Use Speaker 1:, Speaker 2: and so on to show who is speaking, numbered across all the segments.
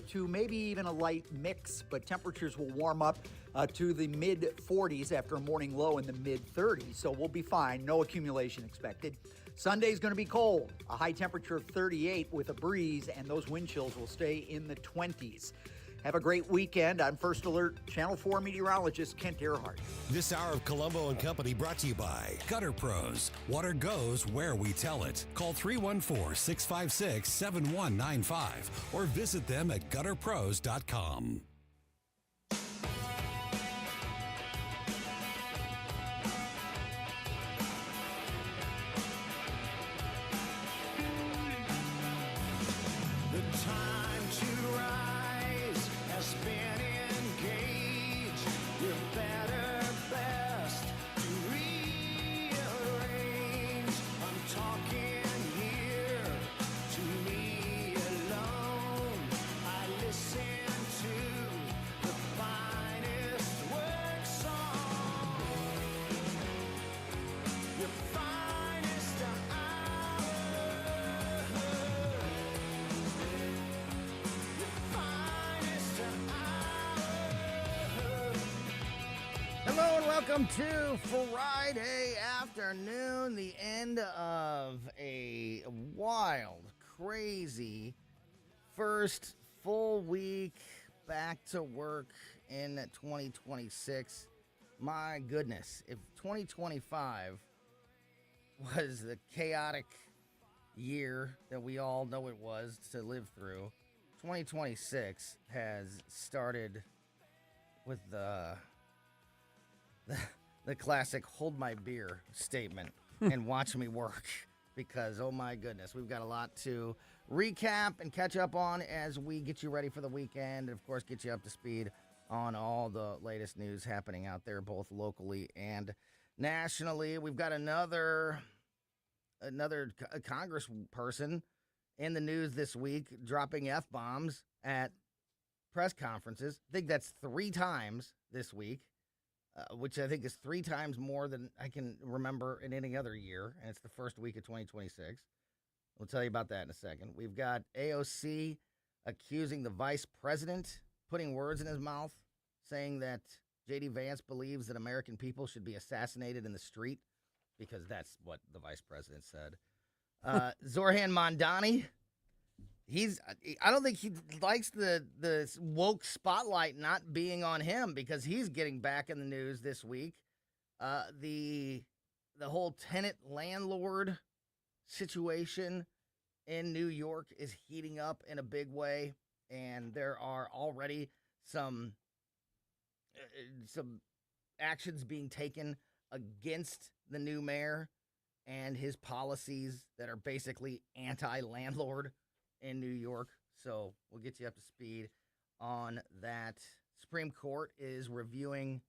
Speaker 1: to maybe even a light mix, but temperatures will warm up to the mid-40s after a morning low in the mid-30s, so we'll be fine. No accumulation expected. Sunday's going to be cold, a high temperature of 38 with a breeze, and those wind chills will stay in the 20s. Have a great weekend. I'm First Alert Channel 4 meteorologist Kent Earhart.
Speaker 2: This hour of Colombo and Company brought to you by Gutter Pros. Water goes where we tell it. Call 314-656-7195 or visit them at gutterpros.com.
Speaker 3: Hello and welcome to Friday afternoon, the end of a wild, crazy first full week back to work in 2026. My goodness, if 2025 was the chaotic year that we all know it was to live through, 2026 has started with the classic hold my beer statement and watch me work, because oh my goodness, we've got a lot to recap and catch up on as we get you ready for the weekend, and of course get you up to speed on all the latest news happening out there, both locally and nationally. We've got another congressperson in the news this week dropping F-bombs at press conferences. I think that's 3 times this week. Which I think is 3 times more than I can remember in any other year, and it's the first week of 2026. We'll tell you about that in a second. We've got AOC accusing the vice president, putting words in his mouth, saying that J.D. Vance believes that American people should be assassinated in the street, because that's what the vice president said. Zoran Mondani, I don't think he likes the woke spotlight not being on him, because he's getting back in the news this week. The whole tenant landlord situation in New York is heating up in a big way, and there are already some actions being taken against the new mayor and his policies that are basically anti-landlord in New York. So we'll get you up to speed on that. Supreme Court is reviewing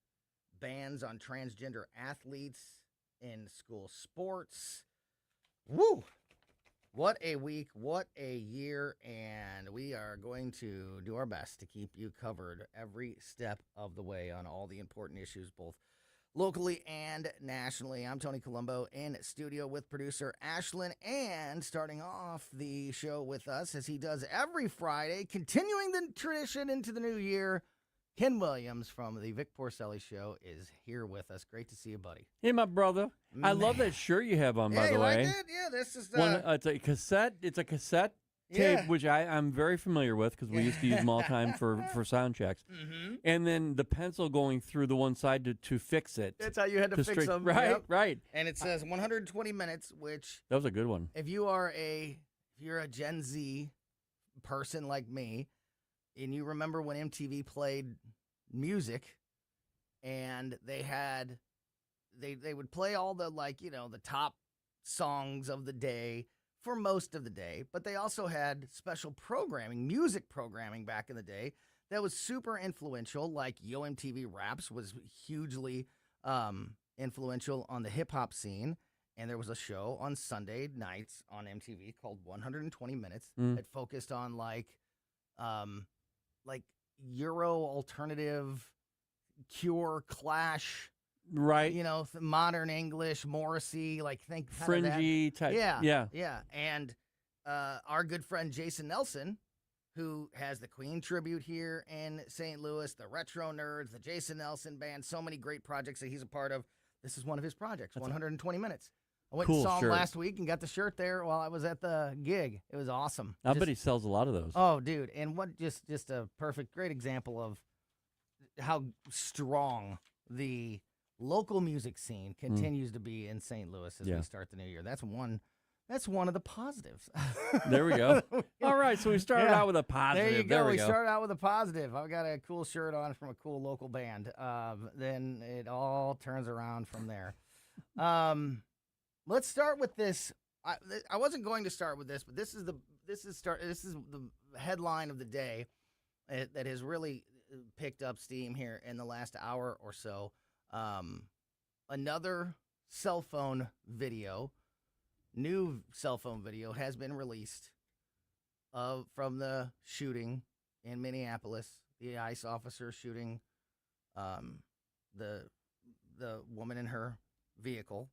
Speaker 3: bans on transgender athletes in school sports. Woo! What a week, what a year, and we are going to do our best to keep you covered every step of the way on all the important issues, both locally and nationally. I'm Tony Colombo in studio with producer Ashlyn, and starting off the show with us, as he does every Friday, continuing the tradition into the new year, Ken Williams from the Vic Porcelli Show is here with us. Great to see you, buddy.
Speaker 4: Hey, my brother. I love that shirt you have on, by the way.
Speaker 3: Like it? Yeah, this is
Speaker 4: it's a cassette. It's a cassette tape, which I'm very familiar with, because we used to use them all the time for sound checks. Mm-hmm. And then the pencil going through the one side to fix it.
Speaker 3: That's how you had to fix them.
Speaker 4: Right,
Speaker 3: yep.
Speaker 4: right.
Speaker 3: And it says 120 minutes, which...
Speaker 4: That was a good one.
Speaker 3: If you're a Gen Z person like me, and you remember when MTV played music, and they would play all the, the top songs of the day for most of the day, but they also had special programming, music programming back in the day that was super influential, like Yo MTV Raps was hugely influential on the hip-hop scene, and there was a show on Sunday nights on MTV called 120 Minutes that focused on, like Euro alternative, Cure, Clash,
Speaker 4: right?
Speaker 3: Modern English, Morrissey, think
Speaker 4: fringy type.
Speaker 3: Yeah. And our good friend Jason Nelson who has the Queen tribute here in St. Louis, the Retro Nerds, the Jason Nelson Band, so many great projects that he's a part of. This is one of his projects, 120 minutes. I went and saw him last week and got the shirt there while I was at the gig. It was awesome.
Speaker 4: I bet he sells a lot of those.
Speaker 3: Oh, dude. And what just a great example of how strong the local music scene continues to be in St. Louis as we start the new year. That's one of the positives.
Speaker 4: There we go. All right, so we started out with a positive.
Speaker 3: There you go. We started out with a positive. I've got a cool shirt on from a cool local band. Then it all turns around from there. Let's start with this. I wasn't going to start with this, but this is the headline of the day that has really picked up steam here in the last hour or so. Another cell phone video. New cell phone video has been released from the shooting in Minneapolis, the ICE officer shooting the woman in her vehicle.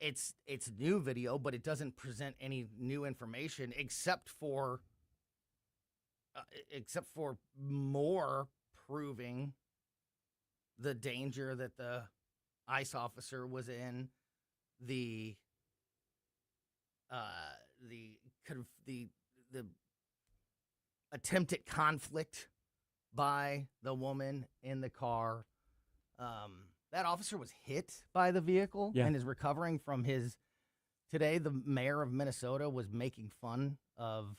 Speaker 3: It's new video, but it doesn't present any new information except for more proving the danger that the ICE officer was in, the attempted conflict by the woman in the car. That officer was hit by the vehicle and is recovering from his. Today, the mayor of Minnesota was making fun of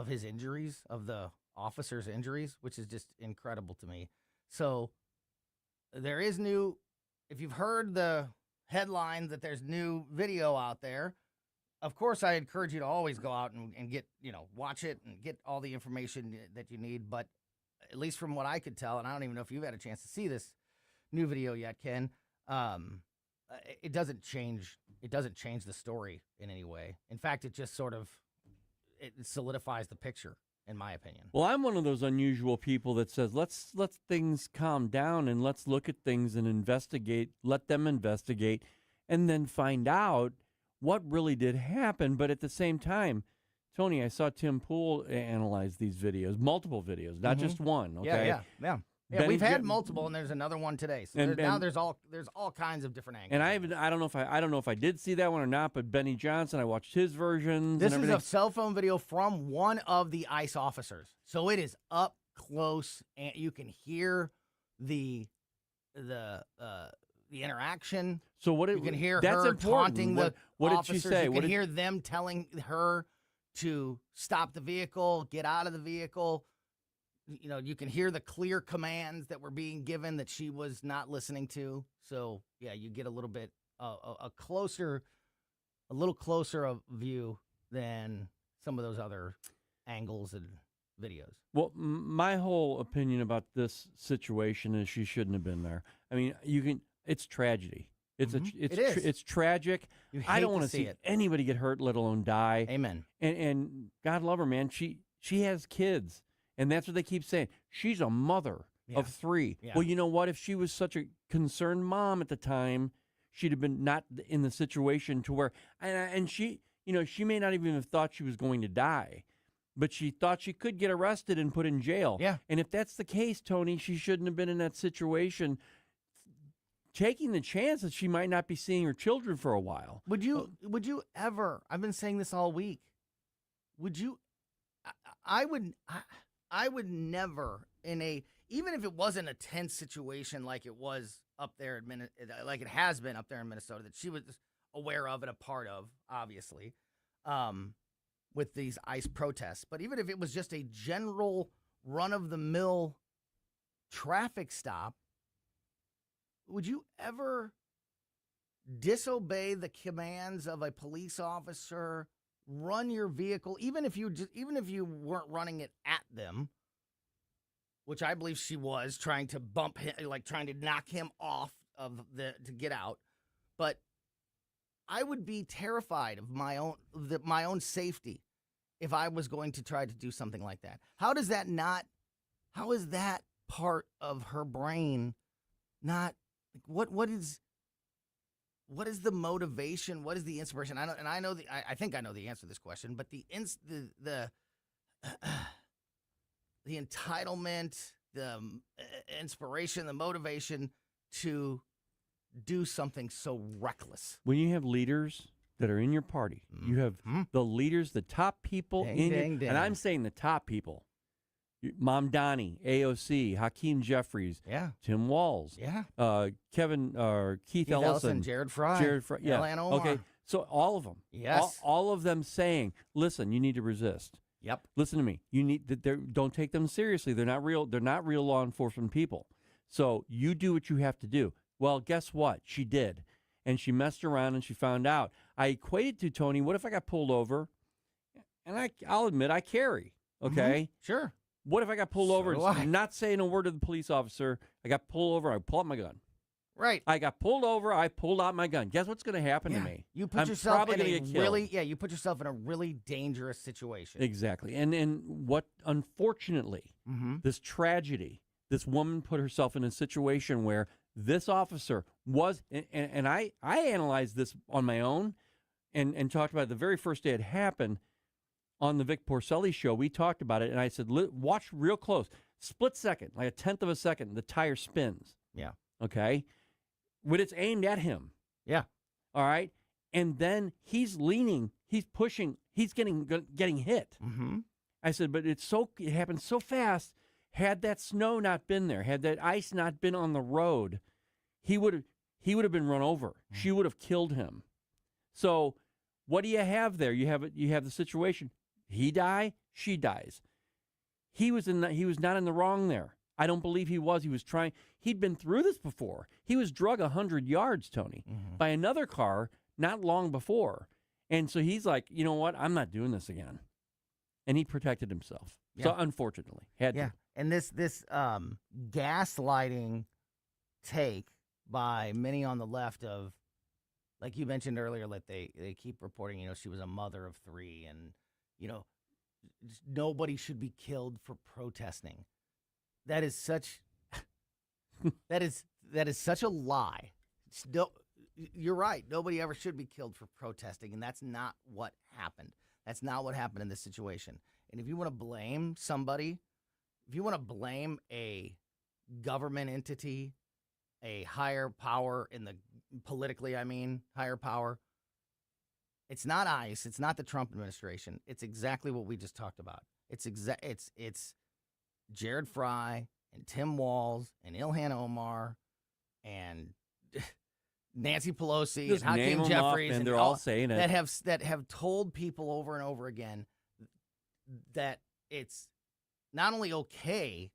Speaker 3: his injuries, of the officer's injuries, which is just incredible to me. So there is new. If you've heard the headline that there's new video out there, of course, I encourage you to always go out and get, watch it and get all the information that you need. But at least from what I could tell, and I don't even know if you've had a chance to see this new video yet, Ken, it doesn't change the story in any way. In fact, it just it solidifies the picture, in my opinion.
Speaker 4: Well, I'm one of those unusual people that says, let's things calm down and let's look at things and investigate, let them investigate, and then find out what really did happen. But at the same time, Tony, I saw Tim Pool analyze these videos, multiple videos, not just one. Okay?
Speaker 3: Yeah. Yeah, we've had multiple, and there's another one today. So now there's all kinds of different angles.
Speaker 4: And I don't know if I did see that one or not, but Benny Johnson, I watched his versions.
Speaker 3: This is a cell phone video from one of the ICE officers, so it is up close, and you can hear the interaction.
Speaker 4: So
Speaker 3: you can hear her taunting the
Speaker 4: what
Speaker 3: officers.
Speaker 4: Did she say?
Speaker 3: You can hear them telling her to stop the vehicle, get out of the vehicle. You can hear the clear commands that were being given that she was not listening to. So, yeah, you get a little bit a little closer a view than some of those other angles and videos.
Speaker 4: Well, my whole opinion about this situation is she shouldn't have been there. I mean, it's tragedy. It's tragic. I don't want to see anybody get hurt, let alone die.
Speaker 3: Amen.
Speaker 4: And God love her, man. She has kids. And that's what they keep saying. She's a mother of 3. Yeah. Well, you know what? If she was such a concerned mom at the time, she'd have been not in the situation to where, and she, she may not even have thought she was going to die, but she thought she could get arrested and put in jail.
Speaker 3: Yeah.
Speaker 4: And if that's the case, Tony, she shouldn't have been in that situation, taking the chance that she might not be seeing her children for a while.
Speaker 3: Would you ever, I've been saying this all week, I would never, even if it wasn't a tense situation like it was up there, like it has been up there in Minnesota, that she was aware of and a part of, obviously, with these ICE protests. But even if it was just a general run-of-the-mill traffic stop, would you ever disobey the commands of a police officer? Run your vehicle, even if you weren't running it at them, which I believe she was trying to bump him, like trying to knock him off to get out. But I would be terrified of my own safety if I was going to try to do something like that. How is that part of her brain not? What what is the motivation? What is the inspiration? I think I know the answer to this question, but the entitlement, the inspiration, the motivation to do something so reckless.
Speaker 4: When you have leaders that are in your party, you have the leaders, the top people and I'm saying the top people. Mom Donnie, AOC, Hakeem Jeffries, Tim Walz, Keith Ellison,
Speaker 3: Jared Fry, Ilhan Omar.
Speaker 4: Okay, so all of them, all of them saying, "Listen, you need to resist."
Speaker 3: Yep.
Speaker 4: Listen to me. You need don't take them seriously. They're not real. They're not real law enforcement people. So you do what you have to do. Well, guess what? She did, and she messed around and she found out. I equated to Tony. What if I got pulled over? And I'll admit I carry. Okay,
Speaker 3: sure.
Speaker 4: What if I got pulled over and not saying a word to the police officer? I got pulled over. I pull out my gun.
Speaker 3: Right.
Speaker 4: I got pulled over. I pulled out my gun. Guess what's going to happen to me?
Speaker 3: You put yourself in you put yourself in a really dangerous situation.
Speaker 4: Exactly. And what, unfortunately, this tragedy, this woman put herself in a situation where this officer was, and I analyzed this on my own and talked about it the very first day it happened. On the Vic Porcelli show, we talked about it, and I said, watch real close. Split second, like a tenth of a second, the tire spins.
Speaker 3: Yeah.
Speaker 4: Okay? When it's aimed at him.
Speaker 3: Yeah.
Speaker 4: All right? And then he's leaning, he's pushing, he's getting hit.
Speaker 3: Mm-hmm.
Speaker 4: I said, but it happened so fast. Had that snow not been there, had that ice not been on the road, he would have been run over. She would have killed him. So what do you have there? You have the situation. He die, she dies. He was not in the wrong there. I don't believe he was. He was trying. He'd been through this before. He was drug 100 yards, Tony, by another car not long before. And so he's like, you know what? I'm not doing this again. And he protected himself. Yeah. So unfortunately, had to.
Speaker 3: And this gaslighting take by many on the left of, like you mentioned earlier, that they keep reporting, she was a mother of 3 and, nobody should be killed for protesting. That is such that is such a lie. You're right. Nobody ever should be killed for protesting, and that's not what happened. That's not what happened in this situation. And if you want to blame somebody, if you want to blame a government entity, a higher power politically, higher power, it's not ICE. It's not the Trump administration. It's exactly what we just talked about. It's Jared Fry and Tim Walz and Ilhan Omar and Nancy Pelosi
Speaker 4: just
Speaker 3: and Hakeem Jeffries,
Speaker 4: and they're all saying it,
Speaker 3: that have told people over and over again that it's not only okay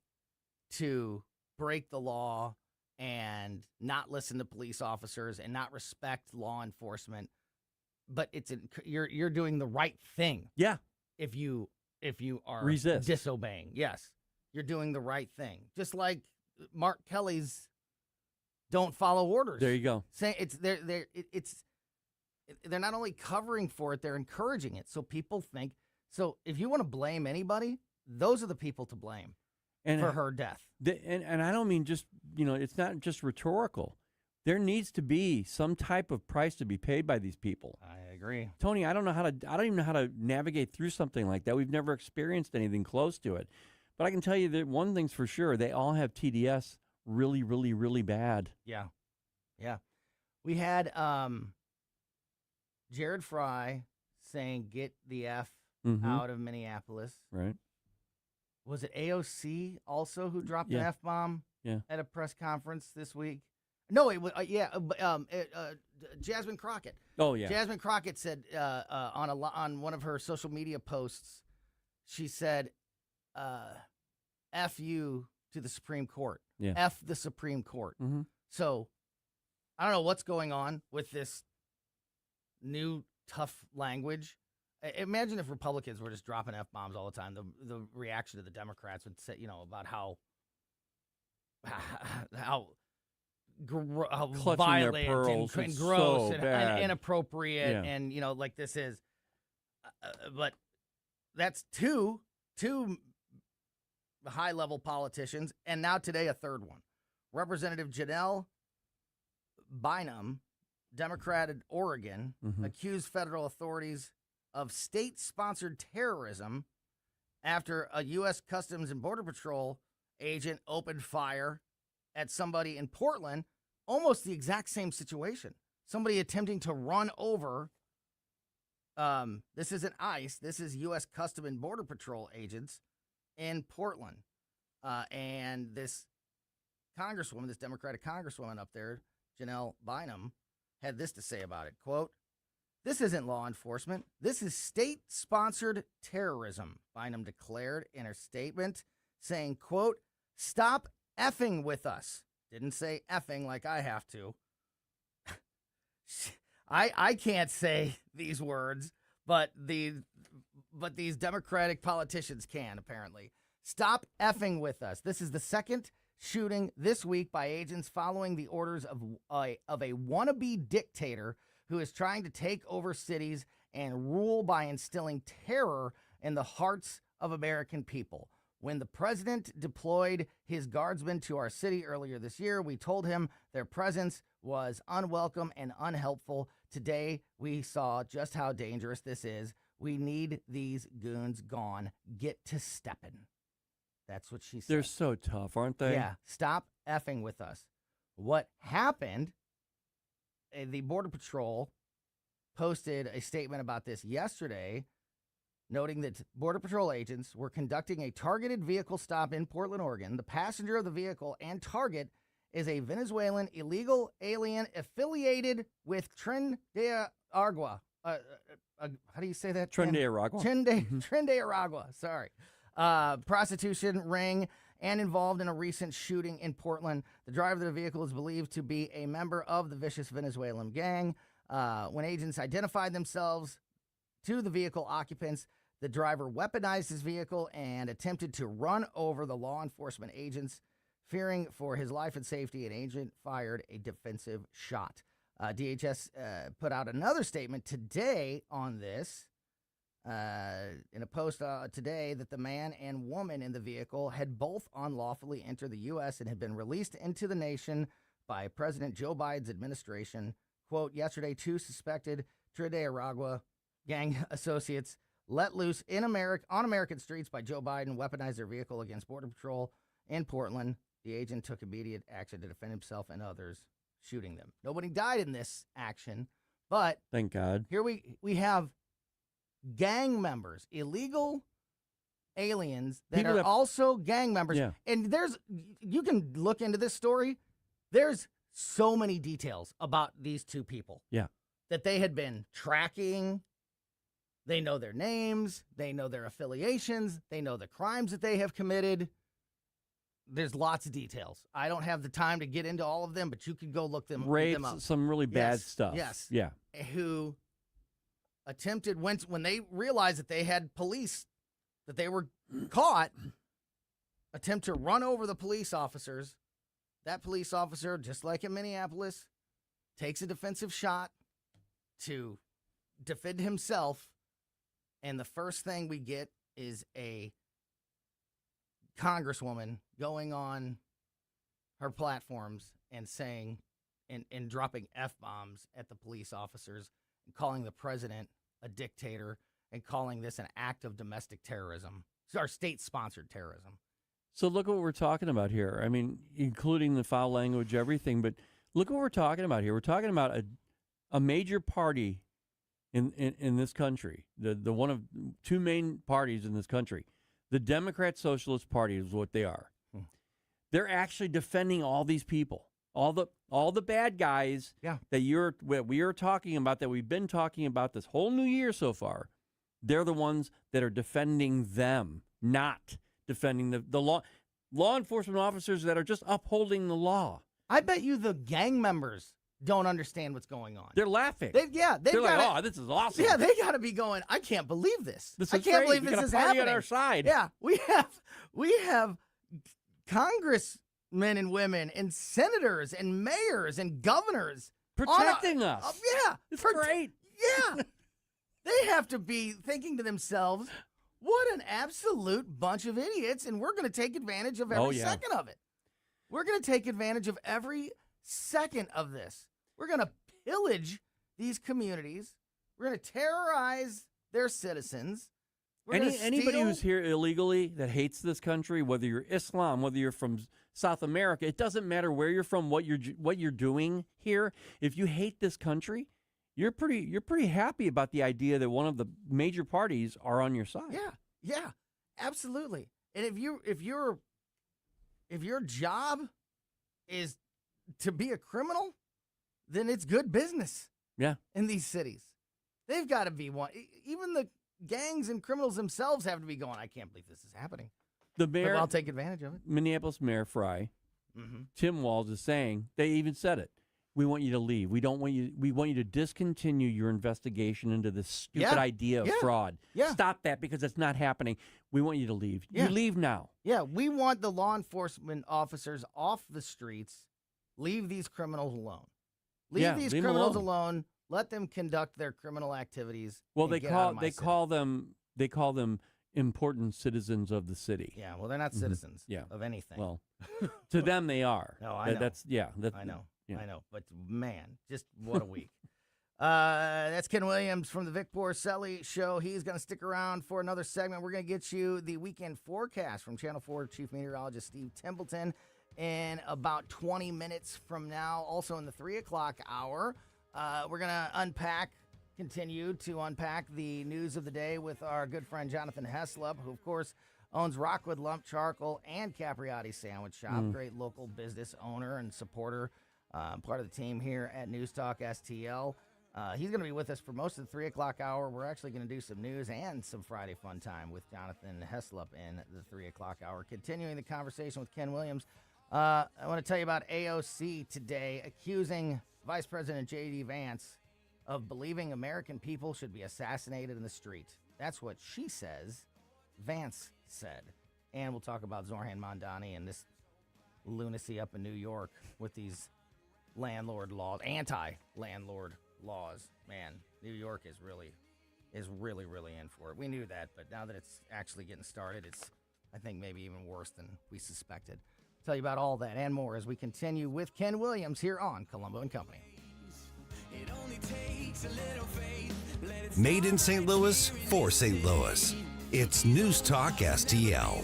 Speaker 3: to break the law and not listen to police officers and not respect law enforcement, but you're doing the right thing.
Speaker 4: Yeah.
Speaker 3: If you are
Speaker 4: disobeying.
Speaker 3: Yes. You're doing the right thing. Just like Mark Kelly's don't follow orders.
Speaker 4: There you go.
Speaker 3: They're not only covering for it, they're encouraging it. So people think, so if you want to blame anybody, those are the people to blame for her death.
Speaker 4: And I don't mean just, it's not just rhetorical. There needs to be some type of price to be paid by these people.
Speaker 3: I agree.
Speaker 4: Tony, I don't even know how to navigate through something like that. We've never experienced anything close to it. But I can tell you that one thing's for sure, they all have TDS really, really, really bad.
Speaker 3: Yeah. Yeah. We had Jared Fry saying, get the F out of Minneapolis.
Speaker 4: Right.
Speaker 3: Was it AOC also who dropped an F-bomb at a press conference this week? No, it was Jasmine Crockett.
Speaker 4: Oh yeah,
Speaker 3: Jasmine Crockett said on one of her social media posts, she said, "F you to the Supreme Court.
Speaker 4: Yeah.
Speaker 3: F the Supreme Court."
Speaker 4: Mm-hmm.
Speaker 3: So I don't know what's going on with this new tough language. Imagine if Republicans were just dropping F-bombs all the time. The reaction of the Democrats would say, about how violent and gross and inappropriate and like this is but that's two high level politicians, and now today a third one. Representative Janelle Bynum Democrat in Oregon, accused federal authorities of state-sponsored terrorism after a U.S. Customs and Border Patrol agent opened fire at somebody in Portland. Almost the exact same situation. Somebody attempting to run over. This isn't ICE. This is U.S. Customs and Border Patrol agents in Portland. And this congresswoman, this Democratic congresswoman up there, Janelle Bynum, had this to say about it. Quote, "This isn't law enforcement. This is state-sponsored terrorism," Bynum declared in her statement, saying, quote, "Stop effing with us." Didn't say effing like I have to. I can't say these words, but these Democratic politicians can, apparently. Stop effing with us. This is the second shooting this week by agents following the orders of a wannabe dictator who is trying to take over cities and rule by instilling terror in the hearts of American people. When the president deployed his guardsmen to our city earlier this year, we told him their presence was unwelcome and unhelpful. Today, we saw just how dangerous this is. We need these goons gone. Get to steppin'. That's what she said.
Speaker 4: They're so tough, aren't they?
Speaker 3: Yeah, stop effing with us. What happened, the Border Patrol posted a statement about this yesterday, noting that Border Patrol agents were conducting a targeted vehicle stop in Portland, Oregon. The passenger of the vehicle and target is a Venezuelan illegal alien affiliated with Tren de Aragua. How do you say that?
Speaker 4: Tren de Aragua.
Speaker 3: Tren de Aragua, sorry. Prostitution ring and involved in a recent shooting in Portland. The driver of the vehicle is believed to be a member of the vicious Venezuelan gang. When agents identified themselves to the vehicle occupants, the driver weaponized his vehicle and attempted to run over the law enforcement agents. Fearing for his life and safety, an agent fired a defensive shot. DHS put out another statement today on this, in a post today, that the man and woman in the vehicle had both unlawfully entered the U.S. and had been released into the nation by President Joe Biden's administration. Quote, yesterday, 2 suspected Tren de Aragua gang associates let loose on American streets by Joe Biden weaponized their vehicle against Border Patrol in Portland. The agent took immediate action to defend himself and others, shooting them. Nobody died in this action, but
Speaker 4: thank God.
Speaker 3: Here we have gang members, illegal aliens that are also gang members.
Speaker 4: Yeah.
Speaker 3: And you can look into this story. There's so many details about these two people.
Speaker 4: Yeah.
Speaker 3: That they had been tracking. They know their names. They know their affiliations. They know the crimes that they have committed. There's lots of details. I don't have the time to get into all of them, but you can go look them up.
Speaker 4: Some really bad stuff.
Speaker 3: Yes.
Speaker 4: Yeah.
Speaker 3: Who attempted, when they realized that they had police, that they were caught, attempt to run over the police officers. That police officer, just like in Minneapolis, takes a defensive shot to defend himself. And the first thing we get is a congresswoman going on her platforms and saying and dropping F-bombs at the police officers and calling the president a dictator and calling this an act of domestic terrorism. It's our state-sponsored terrorism.
Speaker 4: So look at what we're talking about here. I mean, including the foul language, everything, but look what we're talking about here. We're talking about a major party in this country, the one of 2 main parties in this country. The Democrat Socialist Party is what they are. They're actually defending all these people, all the bad guys that we are talking about, that we've been talking about this whole new year so far. They're the ones that are defending them, not defending the law enforcement officers that are just upholding the law.
Speaker 3: I bet you the gang members don't understand what's going on.
Speaker 4: They're laughing.
Speaker 3: They're
Speaker 4: like, oh, this is awesome.
Speaker 3: Yeah, they got to be going, I can't believe this.
Speaker 4: I can't believe
Speaker 3: this is happening.
Speaker 4: on our side.
Speaker 3: Yeah, we have congressmen and women and senators and mayors and governors
Speaker 4: protecting us.
Speaker 3: Yeah.
Speaker 4: It's great.
Speaker 3: Yeah. They have to be thinking to themselves, what an absolute bunch of idiots, and we're going to take advantage of every second of it. We're going to take advantage of every second of this. We're going to pillage these communities. We're going to terrorize their citizens.
Speaker 4: Anybody who's here illegally that hates this country, whether you're Islam, whether you're from South America, it doesn't matter where you're from, what you're doing here. If you hate this country, you're pretty happy about the idea that one of the major parties are on your side.
Speaker 3: Yeah, absolutely. And if your job is to be a criminal, then it's good business.
Speaker 4: Yeah.
Speaker 3: In these cities, they've got to be one. Even the gangs and criminals themselves have to be going, I can't believe this is happening.
Speaker 4: The mayor,
Speaker 3: but I'll take advantage of it.
Speaker 4: Minneapolis Mayor Fry, Tim Walz is saying, they even said it. We want you to leave. We want you to discontinue your investigation into this stupid idea of fraud.
Speaker 3: Yeah.
Speaker 4: Stop that because it's not happening. We want you to leave. You leave now.
Speaker 3: Yeah, we want the law enforcement officers off the streets. Leave these criminals alone. Leave these criminals alone. Let them conduct their criminal activities.
Speaker 4: Well, they call them important citizens of the city.
Speaker 3: Yeah, well, they're not citizens of anything.
Speaker 4: Well, to them they are.
Speaker 3: No, I know.
Speaker 4: I
Speaker 3: know. I know. But man, just what a week. That's Ken Williams from the Vic Porcelli Show. He's going to stick around for another segment. We're going to get you the weekend forecast from Channel 4 Chief Meteorologist Steve Tempelton in about 20 minutes from now. Also in the 3 o'clock hour, we're going to continue to unpack the news of the day with our good friend Jonathan Heslop, who, of course, owns Rockwood Lump Charcoal and Capriotti Sandwich Shop. Great local business owner and supporter, part of the team here at News Talk STL. He's going to be with us for most of the 3 o'clock hour. We're actually going to do some news and some Friday fun time with Jonathan Heslop in the 3 o'clock hour. Continuing the conversation with Ken Williams, I want to tell you about AOC today, accusing Vice President J.D. Vance of believing American people should be assassinated in the street. That's what she says, Vance said. And we'll talk about Zoran Mondani and this lunacy up in New York with these landlord laws, anti-landlord laws. Man, New York is really in for it. We knew that, but now that it's actually getting started, it's, I think, maybe even worse than we suspected. Tell you about all that and more as we continue with Ken Williams here on Colombo Company.
Speaker 2: Made in St. Louis for St. Louis. It's News Talk STL.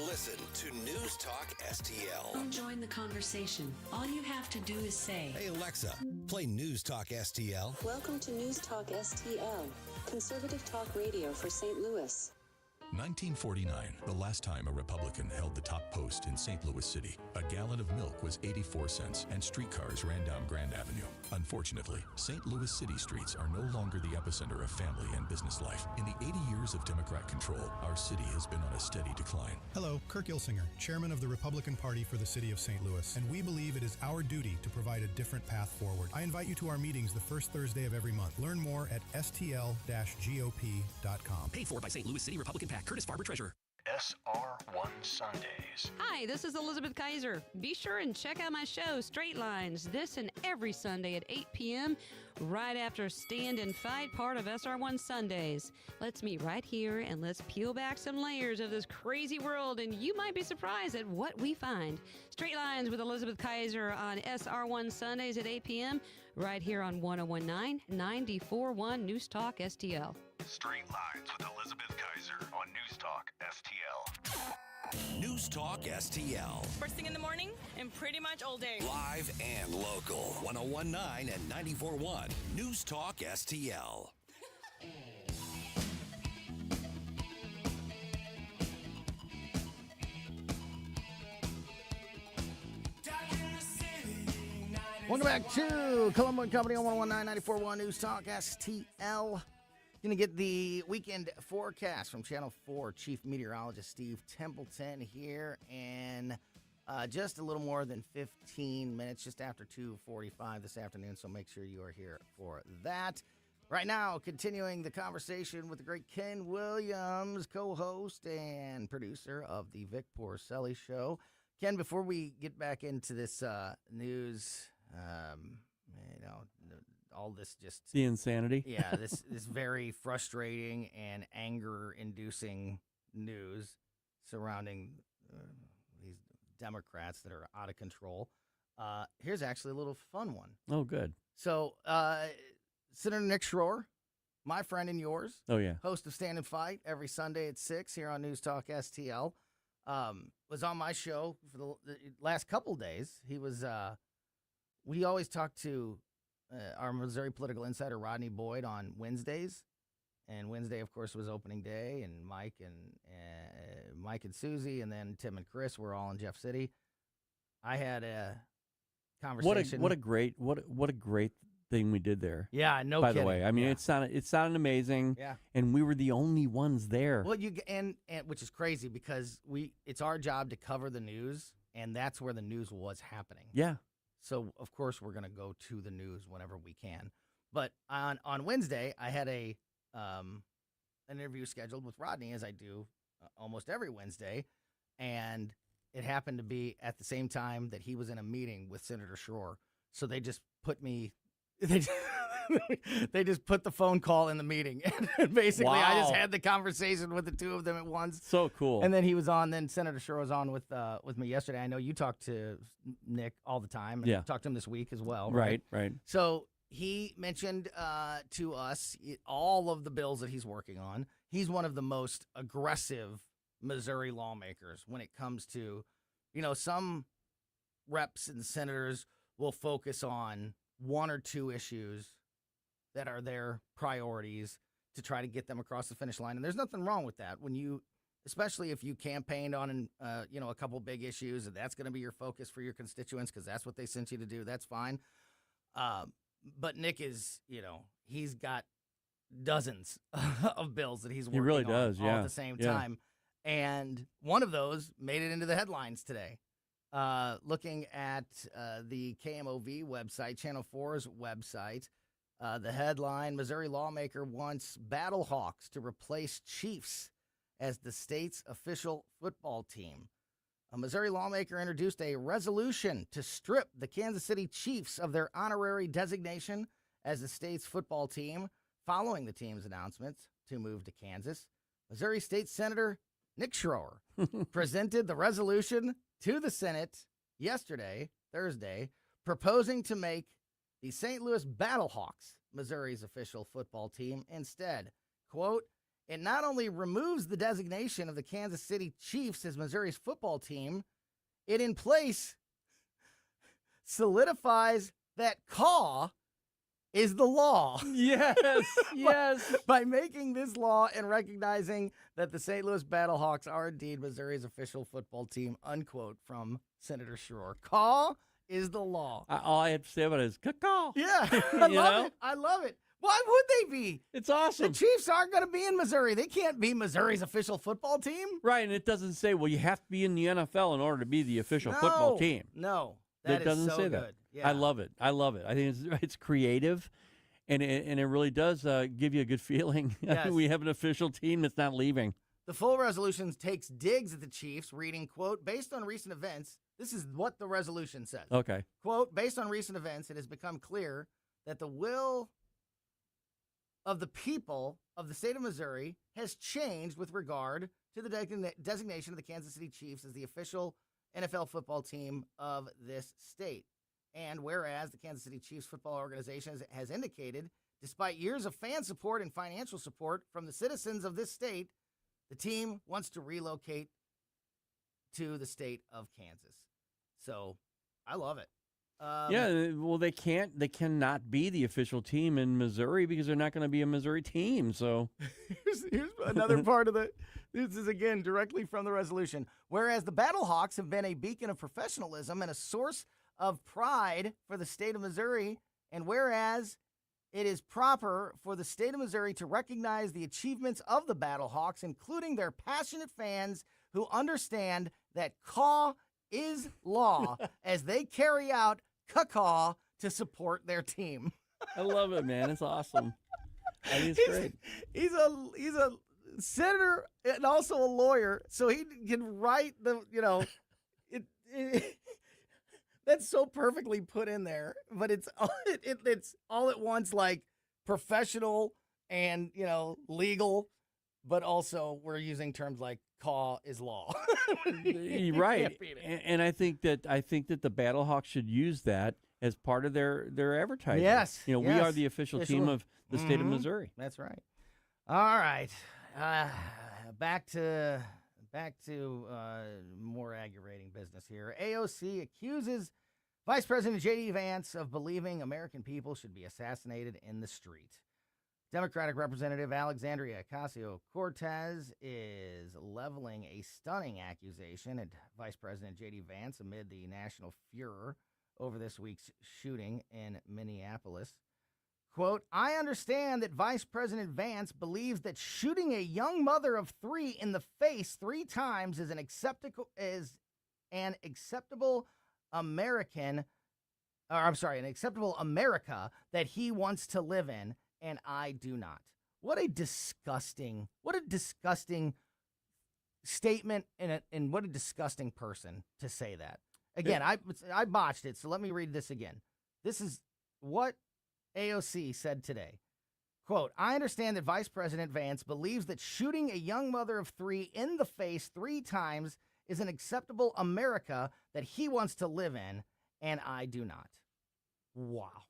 Speaker 2: Listen to News Talk STL.
Speaker 5: Join the conversation. All you have to do is say,
Speaker 2: Hey Alexa, play News Talk STL.
Speaker 5: Welcome to News Talk STL, conservative talk radio for St. Louis.
Speaker 6: 1949, the last time a Republican held the top post in St. Louis City. A gallon of milk was 84 cents and streetcars ran down Grand Avenue. Unfortunately, St. Louis city streets are no longer the epicenter of family and business life. In the 80 years of Democrat control, our city has been on a steady decline.
Speaker 7: Hello, Kirk Ilsinger, chairman of the Republican Party for the city of St. Louis, and we believe it is our duty to provide a different path forward. I invite you to our meetings the first Thursday of every month. Learn more at stl-gop.com.
Speaker 8: Paid for by St. Louis City Republican PAC, Curtis Farber Treasurer.
Speaker 9: SR1 Sundays.
Speaker 10: Hi, this is Elizabeth Kaiser. Be sure and check out my show, Straight Lines, this and every Sunday at 8 p.m., right after Stand and Fight, part of SR1 Sundays. Let's meet right here and let's peel back some layers of this crazy world, and you might be surprised at what we find. Straight Lines with Elizabeth Kaiser on SR1 Sundays at 8 p.m., right here on 101.9, 94.1 News Talk STL.
Speaker 9: Straight Lines with Elizabeth Kaiser on News Talk STL.
Speaker 2: News Talk STL.
Speaker 11: First thing in the morning and pretty much all day.
Speaker 2: Live and local. 101.9 and 94.1 News Talk STL.
Speaker 3: Welcome back to Colombo Company on 101.9, 94.1 News Talk STL. Going to get the weekend forecast from Channel 4 Chief Meteorologist Steve Templeton here in just a little more than 15 minutes, just after 2:45 this afternoon, so make sure you are here for that. Right now, continuing the conversation with the great Ken Williams, co-host and producer of the Vic Porcelli Show. Ken, before we get back into this news, all this just
Speaker 4: The insanity.
Speaker 3: yeah, this very frustrating and anger-inducing news surrounding these Democrats that are out of control. Here's actually a little fun one.
Speaker 4: Oh, good.
Speaker 3: So, Senator Nick Schroer, my friend and yours,
Speaker 4: Oh, yeah.
Speaker 3: host of Stand and Fight every Sunday at 6 here on News Talk STL, was on my show for the last couple days. He was, we always talk to our Missouri political insider, Rodney Boyd, on Wednesdays. And Wednesday, of course, was opening day, and Mike and Susie, and then Tim and Chris were all in Jeff City. I had a conversation.
Speaker 4: What a great thing we did there.
Speaker 3: Yeah, no
Speaker 4: By
Speaker 3: kidding.
Speaker 4: the way, I mean,
Speaker 3: Yeah.
Speaker 4: it sounded amazing.
Speaker 3: Yeah.
Speaker 4: And we were the only ones there.
Speaker 3: Well, and which is crazy because it's our job to cover the news, and that's where the news was happening.
Speaker 4: Yeah.
Speaker 3: So of course we're going to go to the news whenever we can. But on Wednesday, I had an interview scheduled with Rodney, as I do almost every Wednesday, and it happened to be at the same time that he was in a meeting with Senator Schroer. So they just put me. They just put the phone call in the meeting. And basically, I just had the conversation with the two of them at once.
Speaker 4: So cool.
Speaker 3: And then he was on. Then Senator Schroer was on with me yesterday. I know you talk to Nick all the time. And
Speaker 4: Yeah.
Speaker 3: talked to him this week as well.
Speaker 4: Right.
Speaker 3: So he mentioned to us all of the bills that he's working on. He's one of the most aggressive Missouri lawmakers when it comes to, some reps and senators will focus on one or two issues that are their priorities to try to get them across the finish line. And there's nothing wrong with that. Especially if you campaigned on, a couple big issues, and that's going to be your focus for your constituents because that's what they sent you to do. That's fine. But Nick is, he's got dozens of bills that he's working
Speaker 4: really
Speaker 3: on
Speaker 4: does,
Speaker 3: all
Speaker 4: yeah.
Speaker 3: at the same time. And one of those made it into the headlines today. Looking at the KMOV website, Channel 4's website, the headline, Missouri lawmaker wants Battlehawks to replace Chiefs as the state's official football team. A Missouri lawmaker introduced a resolution to strip the Kansas City Chiefs of their honorary designation as the state's football team following the team's announcements to move to Kansas. Missouri State Senator Nick Schroer presented the resolution to the Senate yesterday, Thursday, proposing to make the St. Louis Battlehawks Missouri's official football team instead. Quote, it not only removes the designation of the Kansas City Chiefs as Missouri's football team, it in place solidifies that CAW is the law.
Speaker 4: Yes, yes.
Speaker 3: By making this law and recognizing that the St. Louis Battlehawks are indeed Missouri's official football team, unquote, from Senator Schroer. CAW is the law.
Speaker 4: All I have to say about it is caw.
Speaker 3: Yeah, I love it. Why would they be?
Speaker 4: It's awesome.
Speaker 3: The Chiefs aren't going to be in Missouri. They can't be Missouri's official football team.
Speaker 4: Right, and it doesn't say, well, you have to be in the NFL in order to be the official football team.
Speaker 3: No,
Speaker 4: It doesn't
Speaker 3: so
Speaker 4: say
Speaker 3: good.
Speaker 4: that.
Speaker 3: Yeah.
Speaker 4: I love it. I think it's creative, and it really does give you a good feeling.
Speaker 3: Yes.
Speaker 4: We have an official team that's not leaving.
Speaker 3: The full resolution takes digs at the Chiefs, reading, quote, based on recent events, this is what the resolution says.
Speaker 4: Okay.
Speaker 3: Quote, based on recent events, it has become clear that the will of the people of the state of Missouri has changed with regard to the designation of the Kansas City Chiefs as the official NFL football team of this state. And whereas the Kansas City Chiefs football organization has indicated, despite years of fan support and financial support from the citizens of this state, the team wants to relocate to the state of Kansas. So I love it.
Speaker 4: Well, they cannot be the official team in Missouri because they're not going to be a Missouri team. So
Speaker 3: here's another part of this is, again, directly from the resolution. Whereas the Battlehawks have been a beacon of professionalism and a source of pride for the state of Missouri, and whereas it is proper for the state of Missouri to recognize the achievements of the Battlehawks, including their passionate fans who understand that CAW is law as they carry out CAW to support their team.
Speaker 4: I love it, man. It's awesome. I think it's great.
Speaker 3: He's a senator and also a lawyer, so he can write the, That's so perfectly put in there, but it's all at once, like professional and legal, but also we're using terms like "caw" is law.
Speaker 4: Right, and I think that the Battlehawks should use that as part of their advertising.
Speaker 3: Yes,
Speaker 4: we are the official team of the state of Missouri.
Speaker 3: That's right. All right, back to more aggravating business here. AOC accuses Vice President J.D. Vance of believing American people should be assassinated in the street. Democratic Representative Alexandria Ocasio-Cortez is leveling a stunning accusation at Vice President J.D. Vance amid the national furor over this week's shooting in Minneapolis. Quote, I understand that Vice President Vance believes that shooting a young mother of 3 in the face 3 times is an acceptable America that he wants to live in, and I do not. What a disgusting statement and what a disgusting person to say that. Again, I botched it, so let me read this again. This is what AOC said today. Quote, I understand that Vice President Vance believes that shooting a young mother of 3 in the face 3 times is an acceptable America that he wants to live in, and I do not. Wow.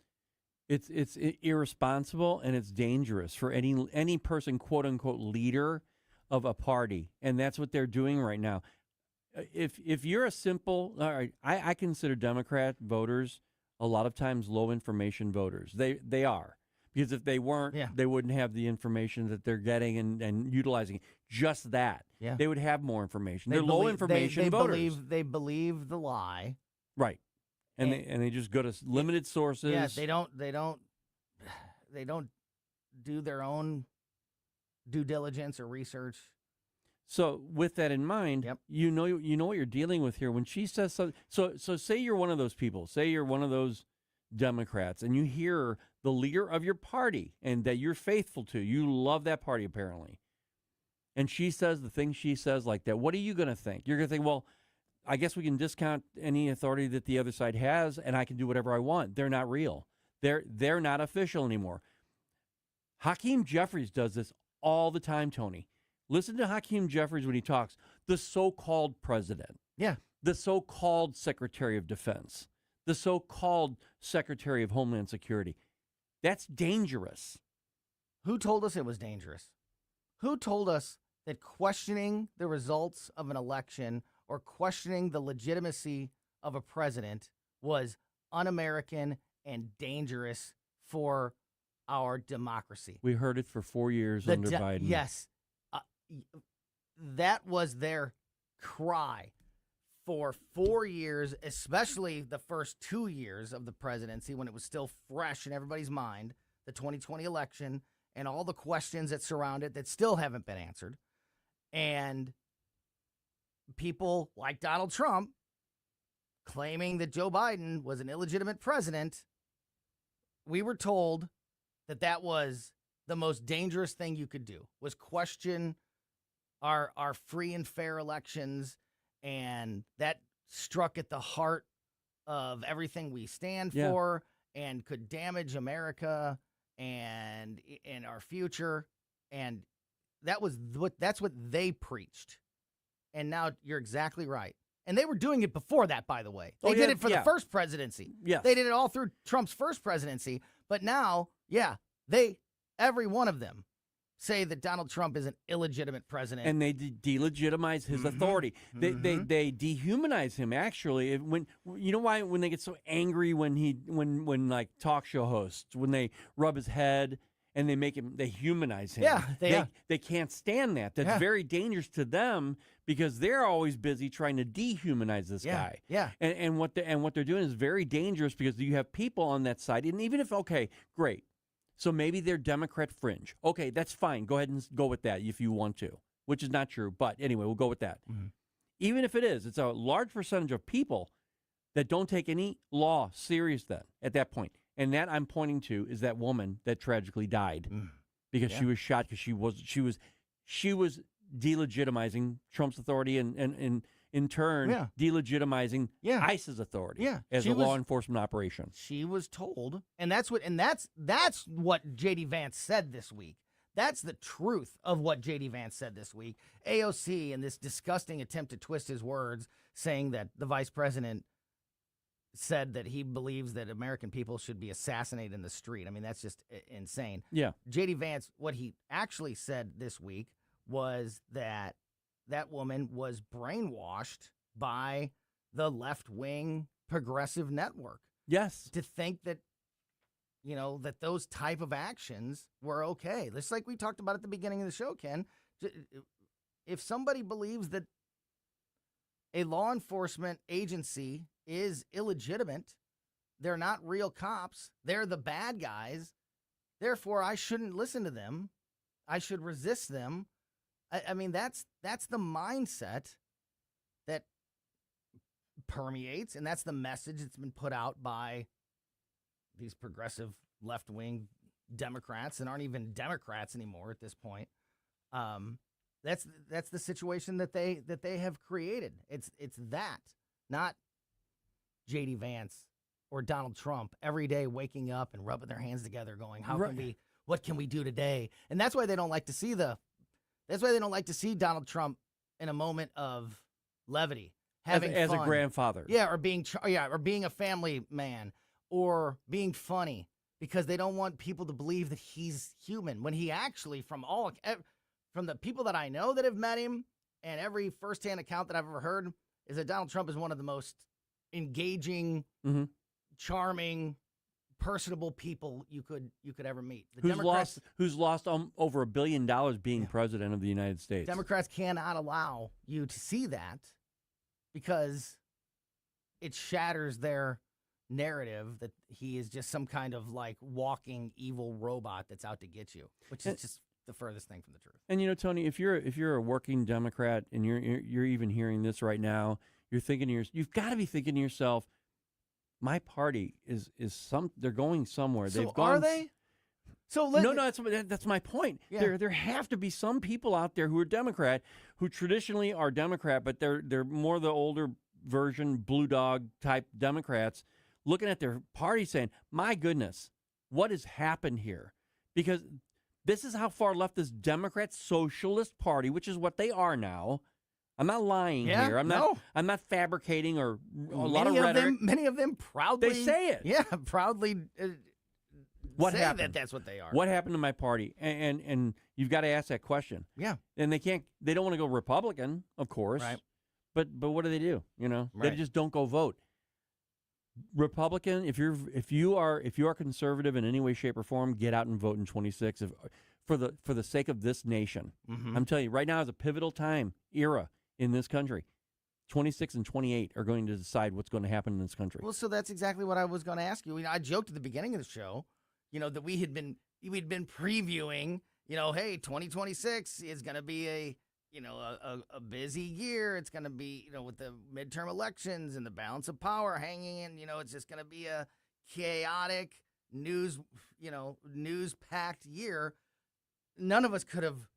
Speaker 4: It's irresponsible and it's dangerous for any person, quote unquote, leader of a party, and that's what they're doing right now. If you're a simple, all right, I consider Democrat voters a lot of times low information voters. They are, because if they weren't, they wouldn't have the information that they're getting and utilizing. Just that, they would have more information. They're low information voters.
Speaker 3: They believe the lie,
Speaker 4: right? And they just go to limited sources.
Speaker 3: Yeah, they don't do their own due diligence or research.
Speaker 4: So with that in mind, you know what you're dealing with here when she says something. So say you're one of those people. Say you're one of those Democrats, and you hear the leader of your party and that you're faithful to. You love that party apparently, and she says the things she says like that. What are you going to think? You're going to think, well, I guess we can discount any authority that the other side has, and I can do whatever I want. They're not real. They're not official anymore. Hakeem Jeffries does this all the time, Tony. Listen to Hakeem Jeffries when he talks. The so-called president.
Speaker 3: Yeah.
Speaker 4: The so-called Secretary of Defense. The so-called Secretary of Homeland Security. That's dangerous.
Speaker 3: Who told us it was dangerous? Who told us that questioning the results of an election or questioning the legitimacy of a president was un-American and dangerous for our democracy?
Speaker 4: We heard it for 4 years under Biden.
Speaker 3: Yes. That was their cry for 4 years, especially the first 2 years of the presidency when it was still fresh in everybody's mind, the 2020 election and all the questions that surround it that still haven't been answered. And people like Donald Trump claiming that Joe Biden was an illegitimate president, we were told that that was the most dangerous thing you could do, was question our free and fair elections, and that struck at the heart of everything we stand for and could damage America and our future. And that's what they preached. And now you're exactly right. And they were doing it before that, by the way. They did it for the first presidency.
Speaker 4: Yes.
Speaker 3: They did it all through Trump's first presidency. But now, every one of them say that Donald Trump is an illegitimate president.
Speaker 4: And they delegitimize his authority. They dehumanize him, actually. When you know why? When they get so angry when like talk show hosts, when they rub his head and they humanize him.
Speaker 3: Yeah,
Speaker 4: they can't stand that. That's very dangerous to them because they're always busy trying to dehumanize this guy.
Speaker 3: Yeah.
Speaker 4: And what they're doing is very dangerous because you have people on that side. And even if, okay, great. So maybe they're Democrat fringe. Okay, that's fine. Go ahead and go with that if you want to, which is not true. But anyway, we'll go with that. Mm-hmm. Even if it is, it's a large percentage of people that don't take any law serious then at that point. And that I'm pointing to is that woman that tragically died because she was shot because she was delegitimizing Trump's authority and in turn delegitimizing ICE's authority as a law enforcement operation.
Speaker 3: She was told, and that's what J.D. Vance said this week. That's the truth of what J.D. Vance said this week. AOC, in this disgusting attempt to twist his words, saying that the vice president said that he believes that American people should be assassinated in the street. I mean, that's just insane.
Speaker 4: Yeah.
Speaker 3: J.D. Vance, what he actually said this week was that that woman was brainwashed by the left-wing progressive network.
Speaker 4: Yes.
Speaker 3: To think that, that those type of actions were okay. Just like we talked about at the beginning of the show, Ken. If somebody believes that a law enforcement agency is illegitimate, they're not real cops, they're the bad guys, therefore I shouldn't listen to them, I should resist them. I mean, that's the mindset that permeates, and that's the message that's been put out by these progressive left-wing Democrats and aren't even Democrats anymore at this point. That's the situation that they have created. It's that, not J.D. Vance or Donald Trump every day waking up and rubbing their hands together going, what can we do today? And that's why they don't like to see Donald Trump in a moment of levity, having
Speaker 4: as
Speaker 3: fun.
Speaker 4: a grandfather.
Speaker 3: Yeah, or being a family man, or being funny, because they don't want people to believe that he's human, when he actually, from the people that I know that have met him and every firsthand account that I've ever heard, is that Donald Trump is one of the most engaging, charming, personable people you could ever meet.
Speaker 4: Who's lost over $1 billion being president of the United States.
Speaker 3: Democrats cannot allow you to see that because it shatters their narrative that he is just some kind of like walking evil robot that's out to get you, which is just the furthest thing from the truth.
Speaker 4: And Tony, if you're a working Democrat and you're even hearing this right now, you've got to be thinking to yourself, my party is they're going somewhere.
Speaker 3: So are they? So
Speaker 4: no, that's my point. Yeah. There have to be some people out there who are Democrat, who traditionally are Democrat, but they're more the older version, blue dog type Democrats, looking at their party saying, my goodness, what has happened here? Because this is how far left this Democrat Socialist Party, which is what they are now. I'm not lying here. I'm not fabricating or a lot of rhetoric.
Speaker 3: Many of them proudly
Speaker 4: they say it.
Speaker 3: Yeah, proudly.
Speaker 4: What
Speaker 3: say
Speaker 4: happened?
Speaker 3: That's what they are.
Speaker 4: What happened to my party? And you've got to ask that question.
Speaker 3: Yeah.
Speaker 4: And they don't want to go Republican, of course.
Speaker 3: Right.
Speaker 4: But what do?
Speaker 3: Right.
Speaker 4: They just don't go vote. Republican, if you are conservative in any way, shape, or form, get out and vote in 26 for the sake of this nation.
Speaker 3: Mm-hmm.
Speaker 4: I'm telling you, right now is a pivotal era in this country. 26 and 28 are going to decide what's going to happen in this country.
Speaker 3: Well, so that's exactly what I was going to ask you. I joked at the beginning of the show, that we'd been previewing, hey, 2026 is going to be a busy year. It's going to be, with the midterm elections and the balance of power hanging in, it's just going to be a chaotic news-packed year. None of us could have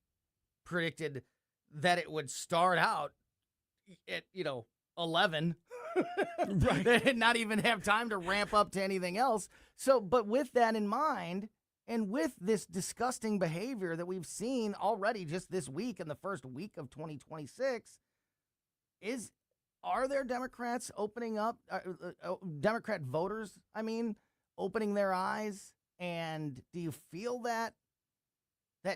Speaker 3: predicted that it would start out at, 11.
Speaker 4: Right.
Speaker 3: They did not even have time to ramp up to anything else. So, but with that in mind, and with this disgusting behavior that we've seen already just this week in the first week of 2026, are there Democrats opening up, Democrat voters, opening their eyes? And do you feel that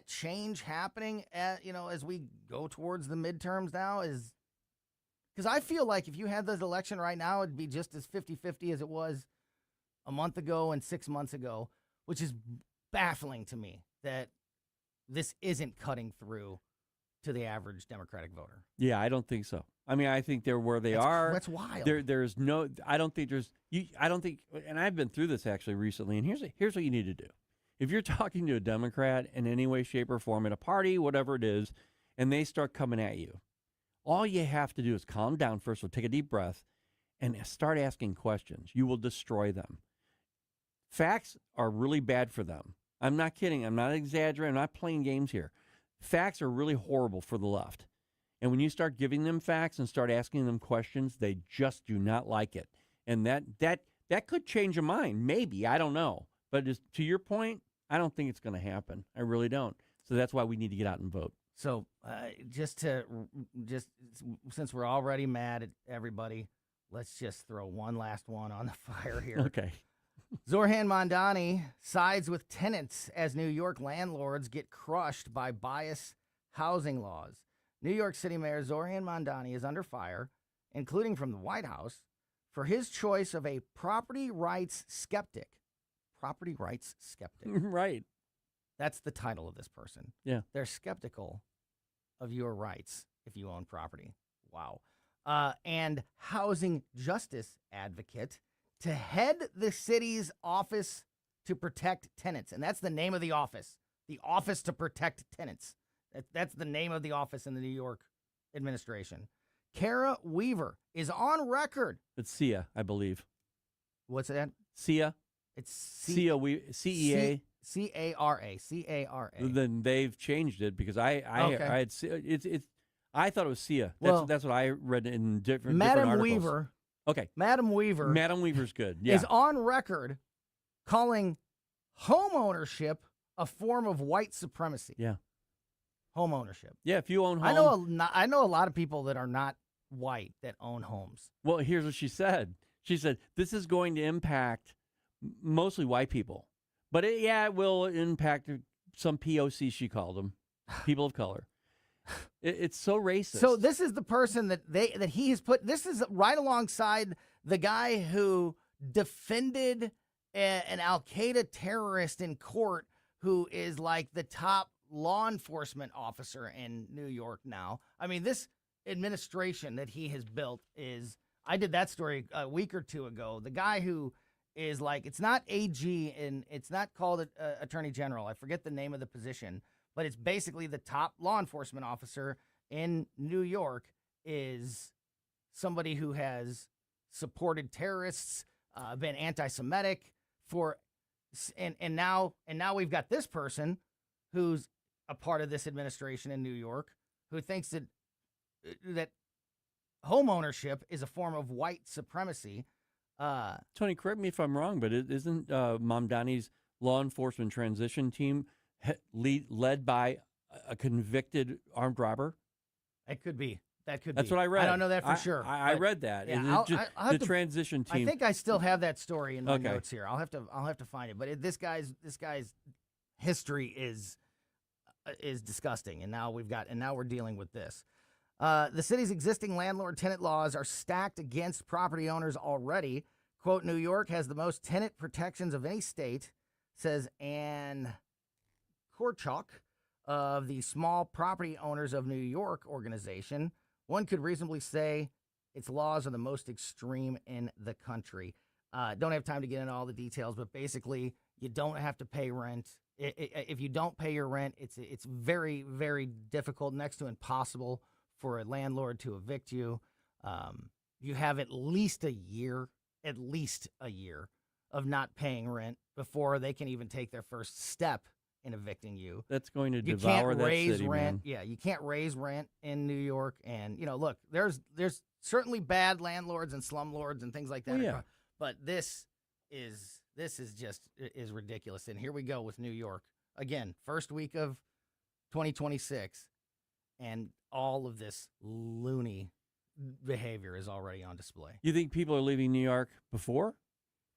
Speaker 3: change happening as we go towards the midterms now? Because I feel like if you had this election right now, it'd be just as 50-50 as it was a month ago and 6 months ago, which is baffling to me that this isn't cutting through to the average Democratic voter.
Speaker 4: Yeah, I don't think so. I think they're where they are.
Speaker 3: That's wild.
Speaker 4: There's no. I don't think, and I've been through this actually recently. And here's what you need to do. If you're talking to a Democrat in any way, shape, or form, in a party, whatever it is, and they start coming at you, all you have to do is calm down first, take a deep breath, and start asking questions. You will destroy them. Facts are really bad for them. I'm not kidding. I'm not exaggerating. I'm not playing games here. Facts are really horrible for the left. And when you start giving them facts and start asking them questions, they just do not like it. And that could change a mind, maybe. I don't know. But to your point, I don't think it's going to happen. I really don't. So that's why we need to get out and vote.
Speaker 3: So just since we're already mad at everybody, let's just throw one last one on the fire here.
Speaker 4: Okay.
Speaker 3: Zoran Mondani sides with tenants as New York landlords get crushed by bias housing laws. New York City Mayor Zoran Mondani is under fire, including from the White House, for his choice of a property rights skeptic. Property rights skeptic.
Speaker 4: Right.
Speaker 3: That's the title of this person.
Speaker 4: Yeah.
Speaker 3: They're skeptical of your rights if you own property. Wow. And housing justice advocate to head the city's office to protect tenants. And that's the name of the office to protect tenants. That's the name of the office in the New York administration. Kara Weaver is on record.
Speaker 4: It's Sia, I believe.
Speaker 3: What's that?
Speaker 4: Sia.
Speaker 3: It's
Speaker 4: Sia. CEA.
Speaker 3: C-A-R-A.
Speaker 4: Then they've changed it because I had I thought it was Sia. That's what I read in different articles.
Speaker 3: Weaver.
Speaker 4: Okay.
Speaker 3: Madam
Speaker 4: Weaver's good. Yeah.
Speaker 3: Is on record calling home ownership a form of white supremacy.
Speaker 4: Yeah.
Speaker 3: Home ownership.
Speaker 4: Yeah, if you own home.
Speaker 3: I know a lot of people that are not white that own homes.
Speaker 4: Well, here's what she said. She said, this is going to impact mostly white people. But it will impact some POC, she called them, people of color. It's so racist.
Speaker 3: So this is the person that he has put. This is right alongside the guy who defended an Al Qaeda terrorist in court, who is like the top law enforcement officer in New York now. I mean, this administration that he has built is. I did that story a week or two ago. The guy who is like, it's not AG and it's not called Attorney General. I forget the name of the position, but it's basically the top law enforcement officer in New York is somebody who has supported terrorists, been anti-Semitic and now we've got this person who's a part of this administration in New York who thinks that home ownership is a form of white supremacy.
Speaker 4: Tony, correct me if I'm wrong, but isn't Mamdani's law enforcement transition team led by a convicted armed robber?
Speaker 3: It could be. That could be.
Speaker 4: That's what I read.
Speaker 3: I don't know that for sure.
Speaker 4: I read that.
Speaker 3: Yeah,
Speaker 4: the transition team.
Speaker 3: I think I still have that story in my notes here. I'll have to find it. But this guy's history is disgusting, and now we're dealing with this. The city's existing landlord-tenant laws are stacked against property owners already. Quote, New York has the most tenant protections of any state, says Ann Korchak of the Small Property Owners of New York organization. One could reasonably say its laws are the most extreme in the country. Don't have time to get into all the details, but basically you don't have to pay rent. If you don't pay your rent, it's very, very difficult, next to impossible for a landlord to evict you. You have at least a year of not paying rent before they can even take their first step in evicting you.
Speaker 4: That's going to devour that city,
Speaker 3: rent.
Speaker 4: Man.
Speaker 3: Yeah, you can't raise rent in New York. And, look, there's certainly bad landlords and slumlords and things like that.
Speaker 4: Oh, yeah.
Speaker 3: But this is ridiculous. And here we go with New York. Again, first week of 2026. And all of this loony behavior is already on display.
Speaker 4: You think people are leaving New York before?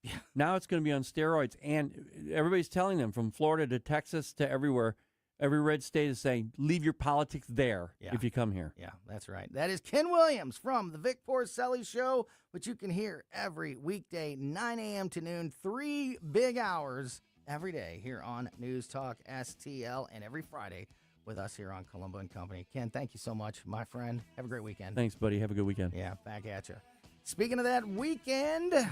Speaker 3: Yeah.
Speaker 4: Now it's going to be on steroids. And everybody's telling them, from Florida to Texas to everywhere, every red state is saying, leave your politics there if you come here.
Speaker 3: Yeah, that's right. That is Ken Williams from the Vic Porcelli Show, which you can hear every weekday, 9 a.m. to noon, 3 big hours every day here on News Talk STL, and every Friday with us here on Colombo Company. Ken, thank you so much, my friend. Have a great weekend.
Speaker 4: Thanks, buddy. Have a good weekend.
Speaker 3: Yeah, back at you. Speaking of that weekend, it's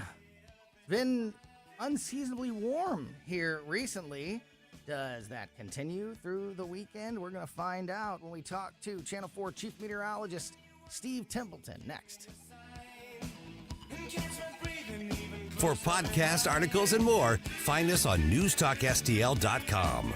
Speaker 3: been unseasonably warm here recently. Does that continue through the weekend? We're going to find out when we talk to Channel 4 Chief Meteorologist Steve Templeton next.
Speaker 2: For podcast articles and more, find us on newstalkstl.com.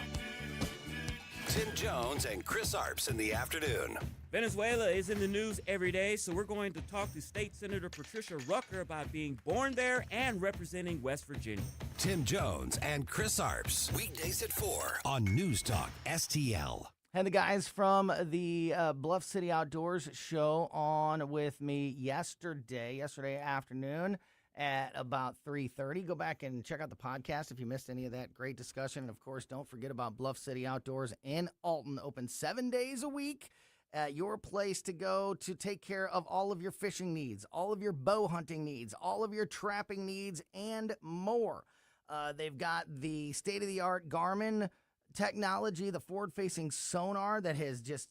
Speaker 2: Tim Jones and Chris Arps in the afternoon.
Speaker 12: Venezuela is in the news every day, so we're going to talk to State Senator Patricia Rucker about being born there and representing West Virginia.
Speaker 2: Tim Jones and Chris Arps. Weekdays at 4 on News Talk STL.
Speaker 3: Had the guys from the Bluff City Outdoors show on with me yesterday afternoon at about 3:30. Go back and check out the podcast if you missed any of that great discussion. And, of course, don't forget about Bluff City Outdoors in Alton, open 7 days a week. Your place to go to take care of all of your fishing needs, all of your bow hunting needs, all of your trapping needs, and more. They've got the state-of-the-art Garmin technology, the forward-facing sonar that has just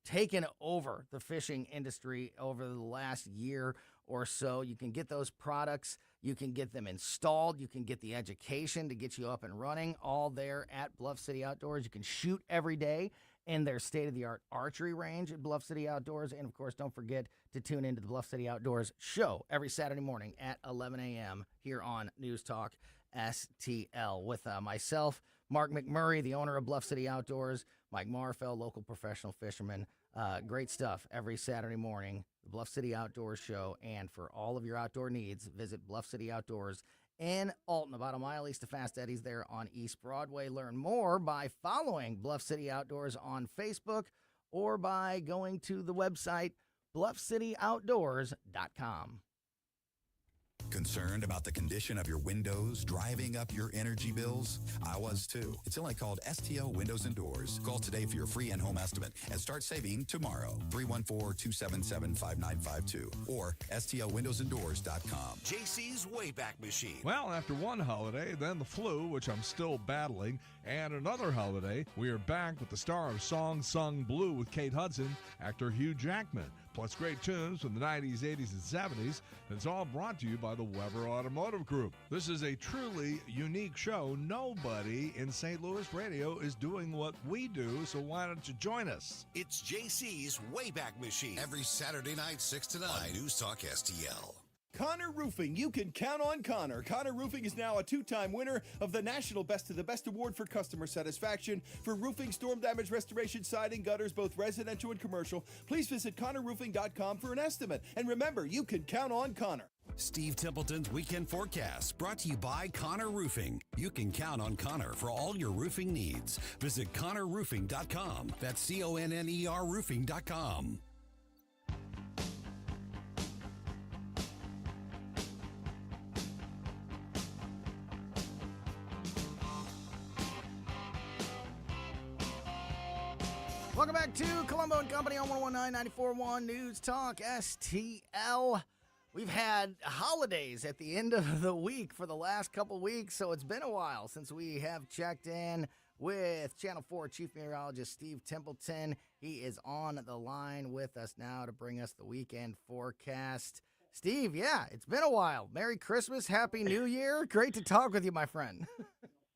Speaker 3: taken over the fishing industry over the last year or so. You can get those products. You can get them installed. You can get the education to get you up and running, all there at Bluff City Outdoors. You can shoot every day in their state-of-the-art archery range at Bluff City Outdoors. And, of course, don't forget to tune into the Bluff City Outdoors show every Saturday morning at 11 a.m. here on News Talk STL with myself, Mark McMurray, the owner of Bluff City Outdoors, Mike Marfell, local professional fisherman. Great stuff every Saturday morning, the Bluff City Outdoors show. And for all of your outdoor needs, visit Bluff City Outdoors in Alton, about a mile east of Fast Eddie's there on East Broadway. Learn more by following Bluff City Outdoors on Facebook or by going to the website bluffcityoutdoors.com.
Speaker 13: Concerned about the condition of your windows driving up your energy bills? I was too. It's only called STL Windows and Doors. Call today for your free in-home estimate and start saving tomorrow. 314-277-5952 or stlwindowsanddoors.com.
Speaker 2: JC's Wayback Machine.
Speaker 14: Well, after one holiday, then the flu, which I'm still battling, and another holiday, we are back with the star of Song Sung Blue with Kate Hudson, actor Hugh Jackman. Plus great tunes from the 90s, 80s, and 70s. And it's all brought to you by the Weber Automotive Group. This is a truly unique show. Nobody in St. Louis radio is doing what we do, so why don't you join us?
Speaker 2: It's JC's Wayback Machine. Every Saturday night, 6 to 9. On News Talk STL.
Speaker 15: Connor Roofing, you can count on Connor. Connor Roofing is now a 2-time winner of the National Best of the Best Award for customer satisfaction for roofing, storm damage restoration, siding, gutters, both residential and commercial. Please visit ConnorRoofing.com for an estimate. And remember, you can count on Connor.
Speaker 2: Steve Templeton's Weekend Forecast, brought to you by Connor Roofing. You can count on Connor for all your roofing needs. Visit ConnorRoofing.com. That's CONNER Roofing.com.
Speaker 3: Welcome back to Colombo Company on 119.94.1 News Talk STL. We've had holidays at the end of the week for the last couple weeks, so it's been a while since we have checked in with Channel 4 Chief Meteorologist Steve Templeton. He is on the line with us now to bring us the weekend forecast. Steve, yeah, it's been a while. Merry Christmas, Happy New Year. Great to talk with you, my friend.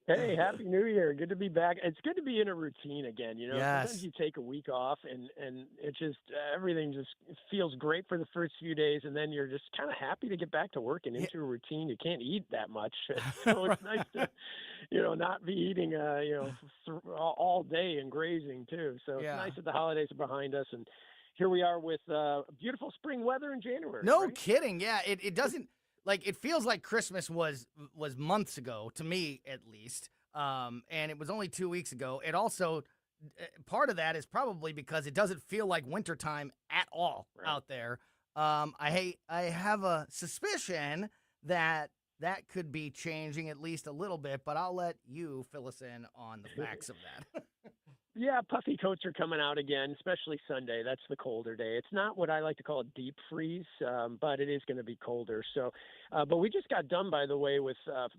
Speaker 16: Hey, Happy New Year. Good to be back. It's good to be in a routine again. You know,
Speaker 3: Yes.
Speaker 16: Sometimes you take a week off and it just, everything just feels great for the first few days. And then you're just kind of happy to get back to work and into a routine. You can't eat that much. So it's nice to, not be eating, all day and grazing too. So it's nice that the holidays are behind us. And here we are with beautiful spring weather in January.
Speaker 3: No
Speaker 16: right?
Speaker 3: kidding. Yeah, it doesn't. Like, it feels like Christmas was months ago, to me at least, and it was only 2 weeks ago. It also, part of that is probably because it doesn't feel like wintertime at all out there. I have a suspicion that could be changing at least a little bit, but I'll let you fill us in on the facts of that.
Speaker 16: Yeah, puffy coats are coming out again, especially Sunday. That's the colder day. It's not what I like to call a deep freeze, but it is going to be colder. So, but we just got done, by the way, with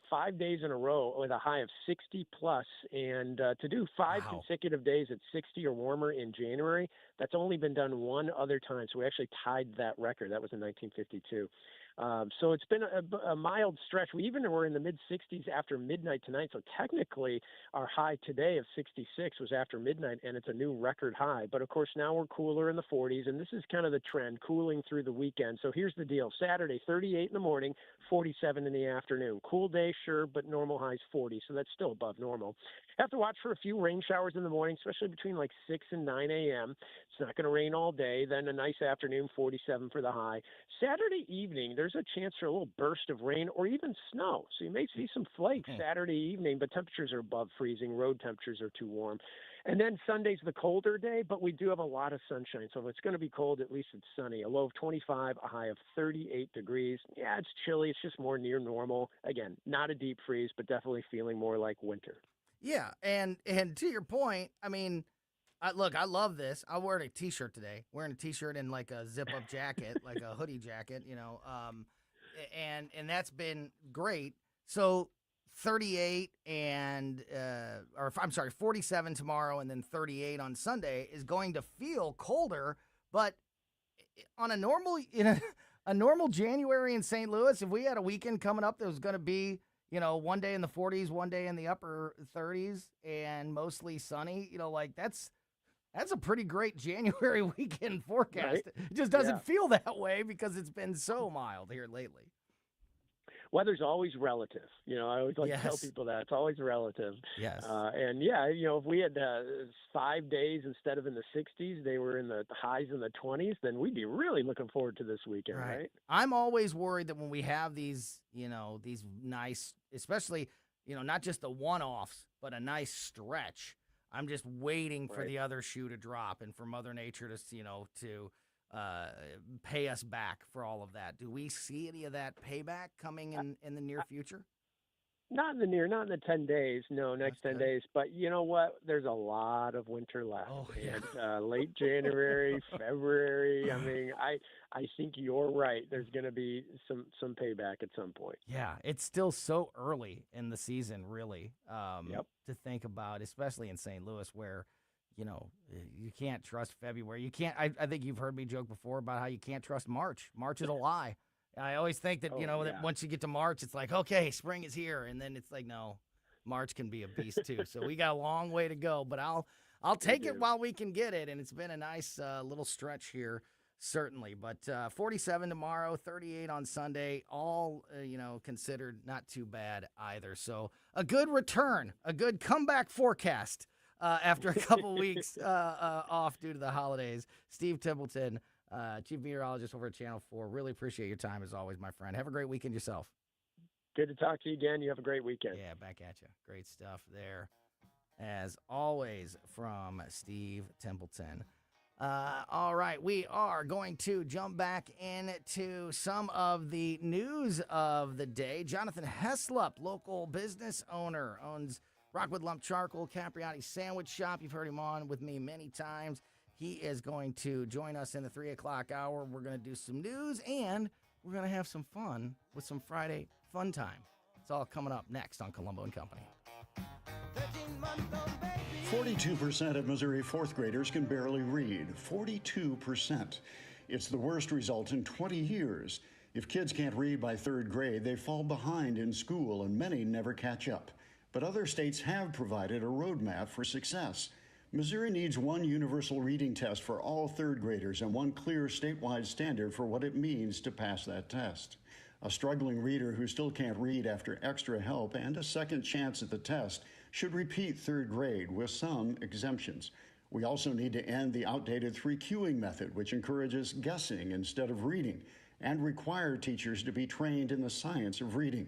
Speaker 16: 5 days in a row with a high of 60 plus. And to do five consecutive days at 60 or warmer in January, that's only been done one other time. So we actually tied that record. That was in 1952. So it's been a mild stretch. We even were in the mid-60s after midnight tonight. So technically, our high today of 66 was after midnight, and it's a new record high. But of course, now we're cooler in the 40s, and this is kind of the trend, cooling through the weekend. So here's the deal: Saturday, 38 in the morning, 47 in the afternoon. Cool day, sure, but normal highs 40, so that's still above normal. Have to watch for a few rain showers in the morning, especially between like 6 and 9 a.m. It's not going to rain all day. Then a nice afternoon, 47 for the high. Saturday evening, there's a chance for a little burst of rain or even snow. So you may see some flakes Saturday evening, but temperatures are above freezing. Road temperatures are too warm. And then Sunday's the colder day, but we do have a lot of sunshine. So if it's going to be cold, at least it's sunny. A low of 25, a high of 38 degrees. Yeah, it's chilly. It's just more near normal. Again, not a deep freeze, but definitely feeling more like winter.
Speaker 3: Yeah, and to your point, I mean, look, I love this. I wore a T-shirt today, wearing a T-shirt and like a zip-up jacket, like a hoodie jacket, and that's been great. So 38 47 tomorrow and then 38 on Sunday is going to feel colder, but on a normal January in St. Louis, if we had a weekend coming up that was going to be, one day in the 40s, one day in the upper 30s, and mostly sunny, that's a pretty great January weekend forecast.
Speaker 16: Right?
Speaker 3: It just doesn't feel that way because it's been so mild here lately.
Speaker 16: Weather's always relative. I always like to tell people that it's always relative.
Speaker 3: Yes.
Speaker 16: If we had 5 days instead of in the 60s, they were in the highs in the 20s, then we'd be really looking forward to this weekend, right?
Speaker 3: I'm always worried that when we have these, these nice, especially, not just the one-offs, but a nice stretch, I'm just waiting for the other shoe to drop and for Mother Nature to pay us back for all of that. Do we see any of that payback coming in the near future?
Speaker 16: Not in the 10 days. No, next 10 days. But you know what? There's a lot of winter left.
Speaker 3: Oh, yeah.
Speaker 16: And late January, February. I mean, I think you're right. There's going to be some payback at some point.
Speaker 3: Yeah, it's still so early in the season, really, to think about, especially in St. Louis where, you can't trust February. You can't. I think you've heard me joke before about how you can't trust March. March is a lie. I always think that, that once you get to March, it's like, okay, spring is here. And then it's like, no, March can be a beast too. So we got a long way to go, but I'll take it while we can get it. And it's been a nice little stretch here, certainly. But 47 tomorrow, 38 on Sunday, all, considered not too bad either. So a good return, a good comeback forecast after a couple weeks off due to the holidays. Steve Tempelton, Chief Meteorologist over at Channel 4. Really appreciate your time as always, my friend. Have a great weekend yourself.
Speaker 16: Good to talk to you again. You have a great weekend.
Speaker 3: Yeah, back at you. Great stuff there, as always, from Steve Tempelton. All right, we are going to jump back into some of the news of the day. Jonathan Heslop, local business owner, owns Rockwood Lump Charcoal, Capriati Sandwich Shop. You've heard him on with me many times. He is going to join us in the 3 o'clock hour. We're going to do some news, and we're going to have some fun with some Friday fun time. It's all coming up next on Colombo and Company.
Speaker 17: 42% of Missouri fourth graders can barely read. 42%. It's the worst result in 20 years. If kids can't read by third grade, they fall behind in school, and many never catch up. But other states have provided a roadmap for success. Missouri needs one universal reading test for all third graders and one clear statewide standard for what it means to pass that test. A struggling reader who still can't read after extra help and a second chance at the test should repeat third grade with some exemptions. We also need to end the outdated 3Qing method, which encourages guessing instead of reading, and require teachers to be trained in the science of reading.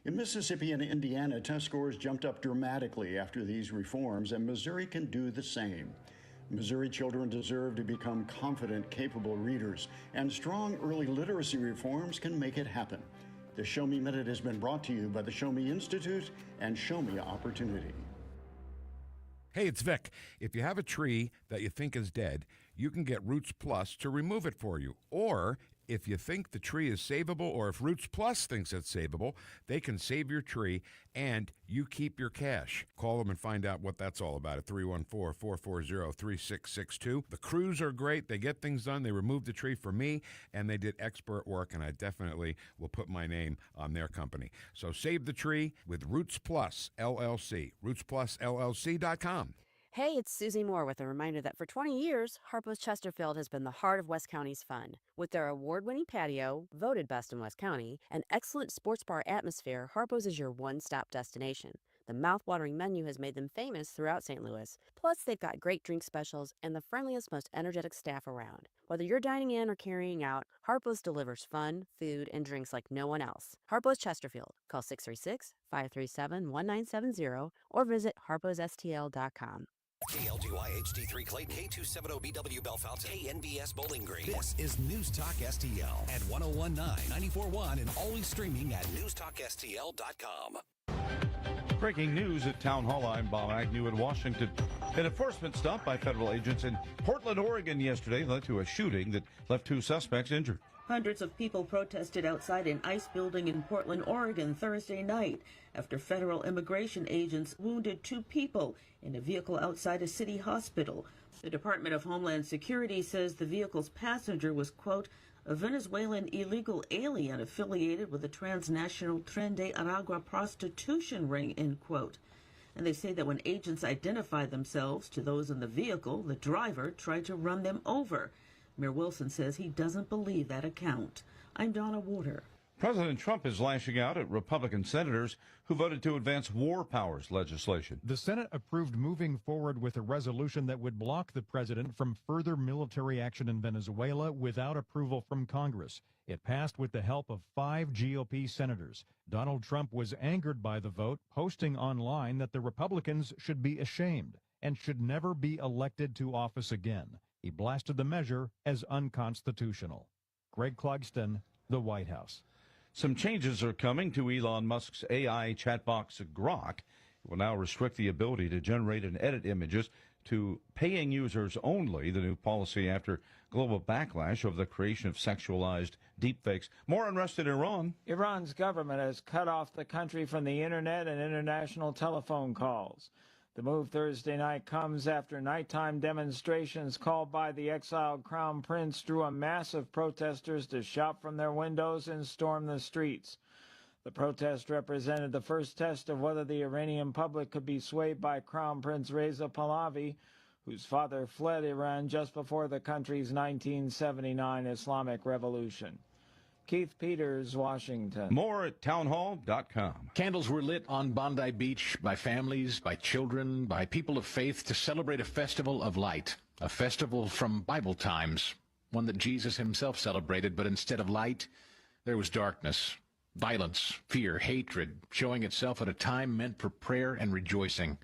Speaker 17: In Mississippi and Indiana, test scores jumped up dramatically after these reforms, and Missouri can do the same. Missouri children deserve to become confident, capable readers, and strong early literacy reforms can make it happen. The Show Me Minute has been brought to you by the Show Me Institute and Show Me Opportunity.
Speaker 18: Hey, it's Vic. If you have a tree that you think is dead, you can get Roots Plus to remove it for you. Or if you think the tree is savable, or if Roots Plus thinks it's savable, they can save your tree and you keep your cash. Call them and find out what that's all about at 314-440-3662. The crews are great. They get things done. They removed the tree for me, and they did expert work, and I definitely will put my name on their company. So save the tree with Roots Plus LLC. RootsPlusLLC.com.
Speaker 19: Hey, it's Susie Moore with a reminder that for 20 years, Harpo's Chesterfield has been the heart of West County's fun. With their award-winning patio, voted best in West County, and excellent sports bar atmosphere, Harpo's is your one-stop destination. The mouth-watering menu has made them famous throughout St. Louis. Plus, they've got great drink specials and the friendliest, most energetic staff around. Whether you're dining in or carrying out, Harpo's delivers fun, food, and drinks like no one else. Harpo's Chesterfield. Call 636-537-1970 or visit harposstl.com.
Speaker 20: KLGY HD3 Clayton, K270BW Bellefonte, KNBS Bowling Green. This is News Talk STL at 1019, 94.1, and always streaming at newstalkstl.com.
Speaker 21: Breaking news at Town Hall. I'm Bob Agnew in Washington. An enforcement stop by federal agents in Portland, Oregon yesterday led to a shooting that left 2 suspects injured.
Speaker 22: Hundreds of people protested outside an ICE building in Portland, Oregon Thursday night after federal immigration agents wounded 2 people in a vehicle outside a city hospital. The Department of Homeland Security says the vehicle's passenger was, quote, a Venezuelan illegal alien affiliated with the transnational Tren de Aragua prostitution ring, end quote. And they say that when agents identified themselves to those in the vehicle, the driver tried to run them over. Mayor Wilson says he doesn't believe that account. I'm Donna Warder.
Speaker 21: President Trump is lashing out at Republican senators who voted to advance war powers legislation.
Speaker 23: The Senate approved moving forward with a resolution that would block the president from further military action in Venezuela without approval from Congress. It passed with the help of 5 GOP senators. Donald Trump was angered by the vote, posting online that the Republicans should be ashamed and should never be elected to office again. He blasted the measure as unconstitutional. Greg Clugston, the White House.
Speaker 21: Some changes are coming to Elon Musk's AI chat box Grok. It will now restrict the ability to generate and edit images to paying users only, the new policy after global backlash over the creation of sexualized deepfakes. More unrest in Iran.
Speaker 24: Iran's government has cut off the country from the internet and international telephone calls. The move Thursday night comes after nighttime demonstrations called by the exiled crown prince drew a mass of protesters to shout from their windows and storm the streets. The protest represented the first test of whether the Iranian public could be swayed by Crown Prince Reza Pahlavi, whose father fled Iran just before the country's 1979 Islamic Revolution. Keith Peters, Washington.
Speaker 21: More at townhall.com.
Speaker 25: Candles were lit on Bondi Beach by families, by children, by people of faith to celebrate a festival of light, a festival from Bible times, one that Jesus himself celebrated, but instead of light, there was darkness, violence, fear, hatred, showing itself at a time meant for prayer and rejoicing.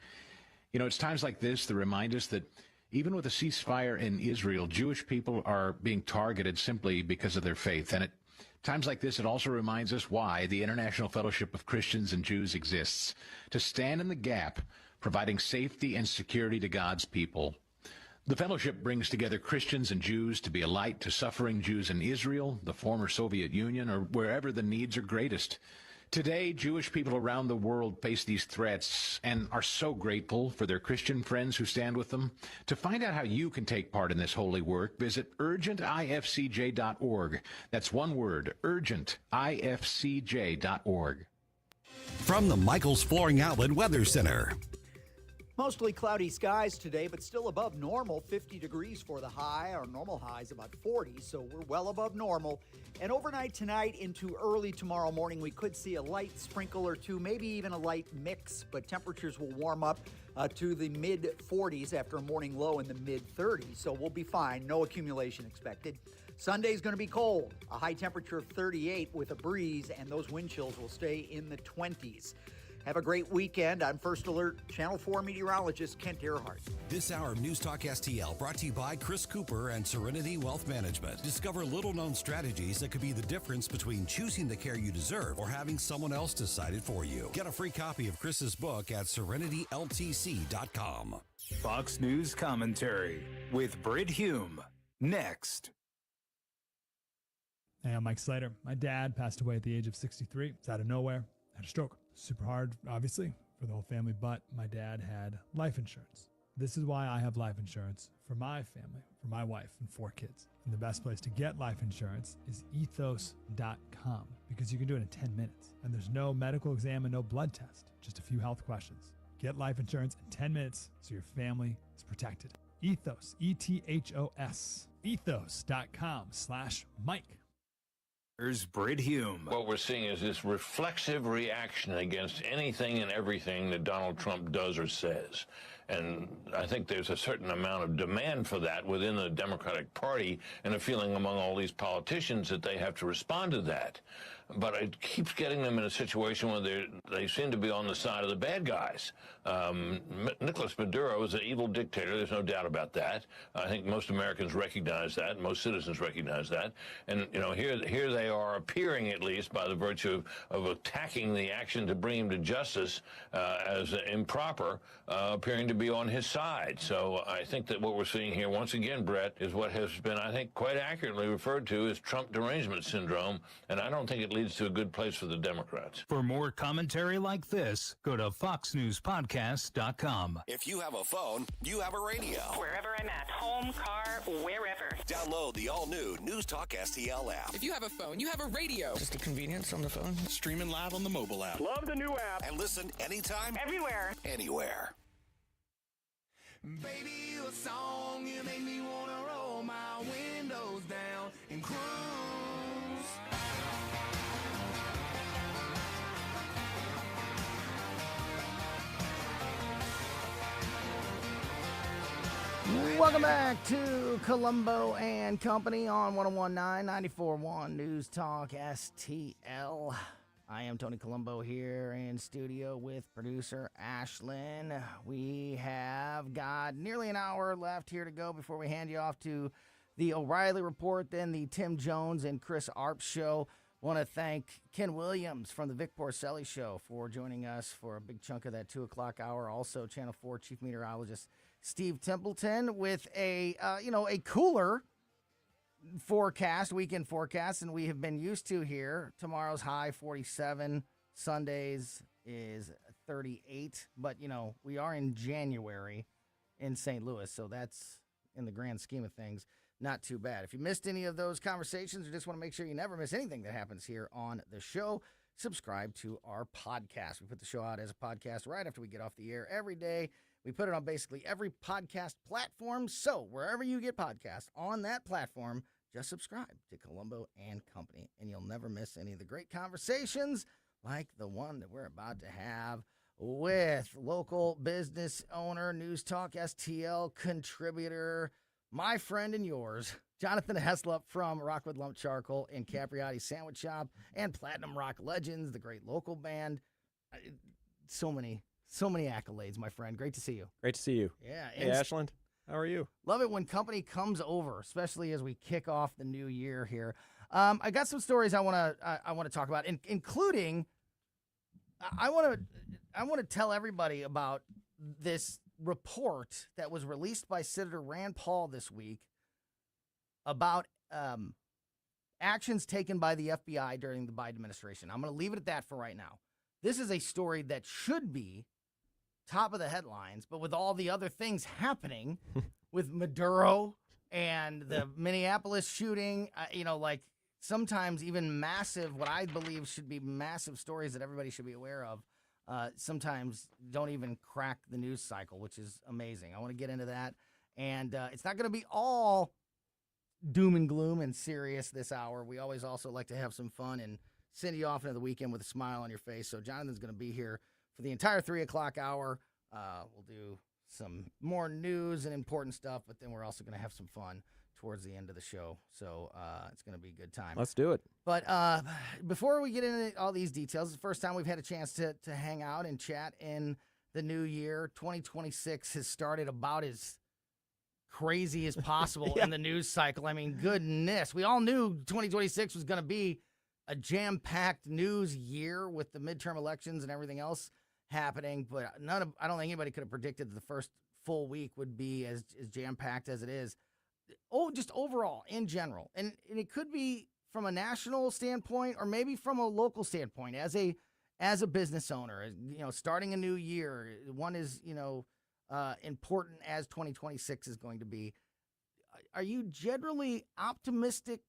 Speaker 25: You know, it's times like this that remind us that even with a ceasefire in Israel, Jewish people are being targeted simply because of their faith, and at times like this, it also reminds us why the International Fellowship of Christians and Jews exists, to stand in the gap, providing safety and security to God's people. The fellowship brings together Christians and Jews to be a light to suffering Jews in Israel, the former Soviet Union, or wherever the needs are greatest. Today, Jewish people around the world face these threats and are so grateful for their Christian friends who stand with them. To find out how you can take part in this holy work, visit urgentifcj.org. That's one word, urgentifcj.org.
Speaker 2: From the Michaels Flooring Outlet Weather Center.
Speaker 1: Mostly cloudy skies today, but still above normal. 50 degrees for the high. Our normal high is about 40, so we're well above normal. And overnight tonight into early tomorrow morning, we could see a light sprinkle or two, maybe even a light mix, but temperatures will warm up to the mid-40s after a morning low in the mid-30s, so we'll be fine. No accumulation expected. Sunday's going to be cold, a high temperature of 38 with a breeze, and those wind chills will stay in the 20s. Have a great weekend. I'm First Alert Channel 4 meteorologist Kent Earhart.
Speaker 2: This hour of News Talk STL brought to you by Chris Cooper and Serenity Wealth Management. Discover little-known strategies that could be the difference between choosing the care you deserve or having someone else decide it for you. Get a free copy of Chris's book at serenityltc.com.
Speaker 9: Fox News Commentary with Britt Hume. Next.
Speaker 5: Hey, I'm Mike Slater. My dad passed away at the age of 63. It's out of nowhere. Had a stroke. Super hard, obviously, for the whole family, but my dad had life insurance. This is why I have life insurance for my family, for my wife and 4 kids. And the best place to get life insurance is ethos.com because you can do it in 10 minutes. And there's no medical exam and no blood test, just a few health questions. Get life insurance in 10 minutes so your family is protected. Ethos, E-T-H-O-S, ethos.com/Mike.
Speaker 6: Here's Britt Hume. What we're seeing is this reflexive reaction against anything and everything that Donald Trump does or says. And I think there's a certain amount of demand for that within the Democratic Party and a feeling among all these politicians that they have to respond to that. But it keeps getting them in a situation where they seem to be on the side of the bad guys. Nicolas Maduro is an evil dictator. There's no doubt about that. I think most Americans recognize that. Most citizens recognize that. And, you know, here they are appearing, at least, by the virtue of attacking the action to bring him to justice as improper, appearing to be on his side. So I think that what we're seeing here, once again, Brett, is what has been, I think, quite accurately referred to as Trump derangement syndrome. And I don't think it leads to a good place for the Democrats. For more commentary like this, go to foxnewspodcast.com.
Speaker 20: If you have a phone, you have a radio.
Speaker 11: Wherever I'm at, home, car, wherever.
Speaker 20: Download the all-new News Talk STL app.
Speaker 7: If you have a phone, you have a radio. Just a convenience on the phone.
Speaker 9: Streaming live on the mobile app.
Speaker 7: Love the new app.
Speaker 20: And listen anytime,
Speaker 11: everywhere,
Speaker 20: anywhere.
Speaker 8: Baby, you a song, you make me wanna roll my windows down and cruise.
Speaker 3: Welcome back to Colombo and Company on 101.9, 94.1 News Talk STL. I am Tony Colombo here in studio with producer Ashlyn. We have got nearly an hour left here to go before we hand you off to the O'Reilly Report, then the Tim Jones and Chris Arp Show. Want to thank Ken Williams from the Vic Porcelli Show for joining us for a big chunk of that 2 o'clock hour. Also, Channel 4 Chief Meteorologist Steve Templeton with a cooler forecast, weekend forecast, than we have been used to here. Tomorrow's high 47, Sundays is 38, but we are in January in St. Louis, so that's, in the grand scheme of things, not too bad. If you missed any of those conversations or just want to make sure you never miss anything that happens here on the show, subscribe to our podcast. We put the show out as a podcast right after we get off the air every day. We put it on basically every podcast platform. So wherever you get podcasts on that platform, just subscribe to Colombo and Company, and you'll never miss any of the great conversations like the one that we're about to have with local business owner, News Talk STL contributor, my friend and yours, Jonathan Heslop from Rockwood Lump Charcoal and Capriati Sandwich Shop, and Platinum Rock Legends, the great local band. So many accolades, my friend. Great to see you.
Speaker 10: Great to see you.
Speaker 3: Yeah.
Speaker 10: Hey, Ashland. How are you?
Speaker 3: Love it when company comes over, especially as we kick off the new year here. I got some stories I want to talk about, including I want to tell everybody about this report that was released by Senator Rand Paul this week about actions taken by the FBI during the Biden administration. I'm going to leave it at that for right now. This is a story that should be top of the headlines, but with all the other things happening with Maduro and the Minneapolis shooting, sometimes even massive, what I believe should be massive stories that everybody should be aware of, sometimes don't even crack the news cycle, which is amazing. I want to get into that. And it's not going to be all doom and gloom and serious this hour. We always also like to have some fun and send you off into the weekend with a smile on your face. So Jonathan's going to be here for the entire 3 o'clock hour. We'll do some more news and important stuff, but then we're also going to have some fun towards the end of the show. So it's going to be a good time.
Speaker 10: Let's do it.
Speaker 3: But before we get into all these details, it's the first time we've had a chance to hang out and chat in the new year. 2026 has started about as crazy as possible in the news cycle. I mean, goodness. We all knew 2026 was going to be a jam-packed news year with the midterm elections and everything else happening, but I don't think anybody could have predicted that the first full week would be as jam-packed as it is. Oh, just overall, in general. And it could be from a national standpoint or maybe from a local standpoint as a business owner, starting a new year, one is, important as 2026 is going to be. Are you generally optimistic?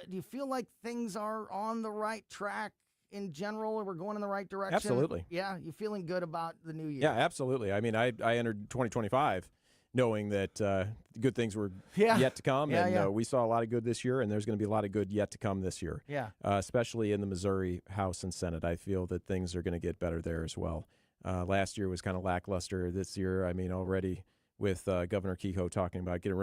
Speaker 3: Do you feel like things are on the right track in general, or we're going in the right direction?
Speaker 10: Absolutely.
Speaker 3: Yeah, you feeling good about the new year?
Speaker 10: Yeah, absolutely. I mean, I entered 2025 knowing that good things were yet to come, and we saw a lot of good this year, and there's going to be a lot of good yet to come this year.
Speaker 3: Yeah.
Speaker 10: Especially in the Missouri House and Senate. I feel that things are going to get better there as well. Last year was kind of lackluster. This year, I mean, already with Governor Kehoe talking about getting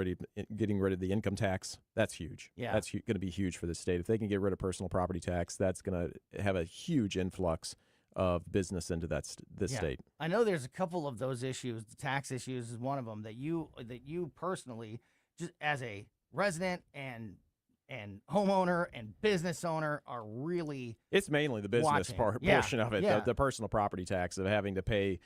Speaker 10: rid of the income tax, that's huge.
Speaker 3: Yeah.
Speaker 10: That's going to be huge for the state. If they can get rid of personal property tax, that's going to have a huge influx of business into this state.
Speaker 3: I know there's a couple of those issues. The tax issues is one of them that you personally, just as a resident and homeowner and business owner, are really
Speaker 10: It's mainly the business portion of it, the personal property tax of having to pay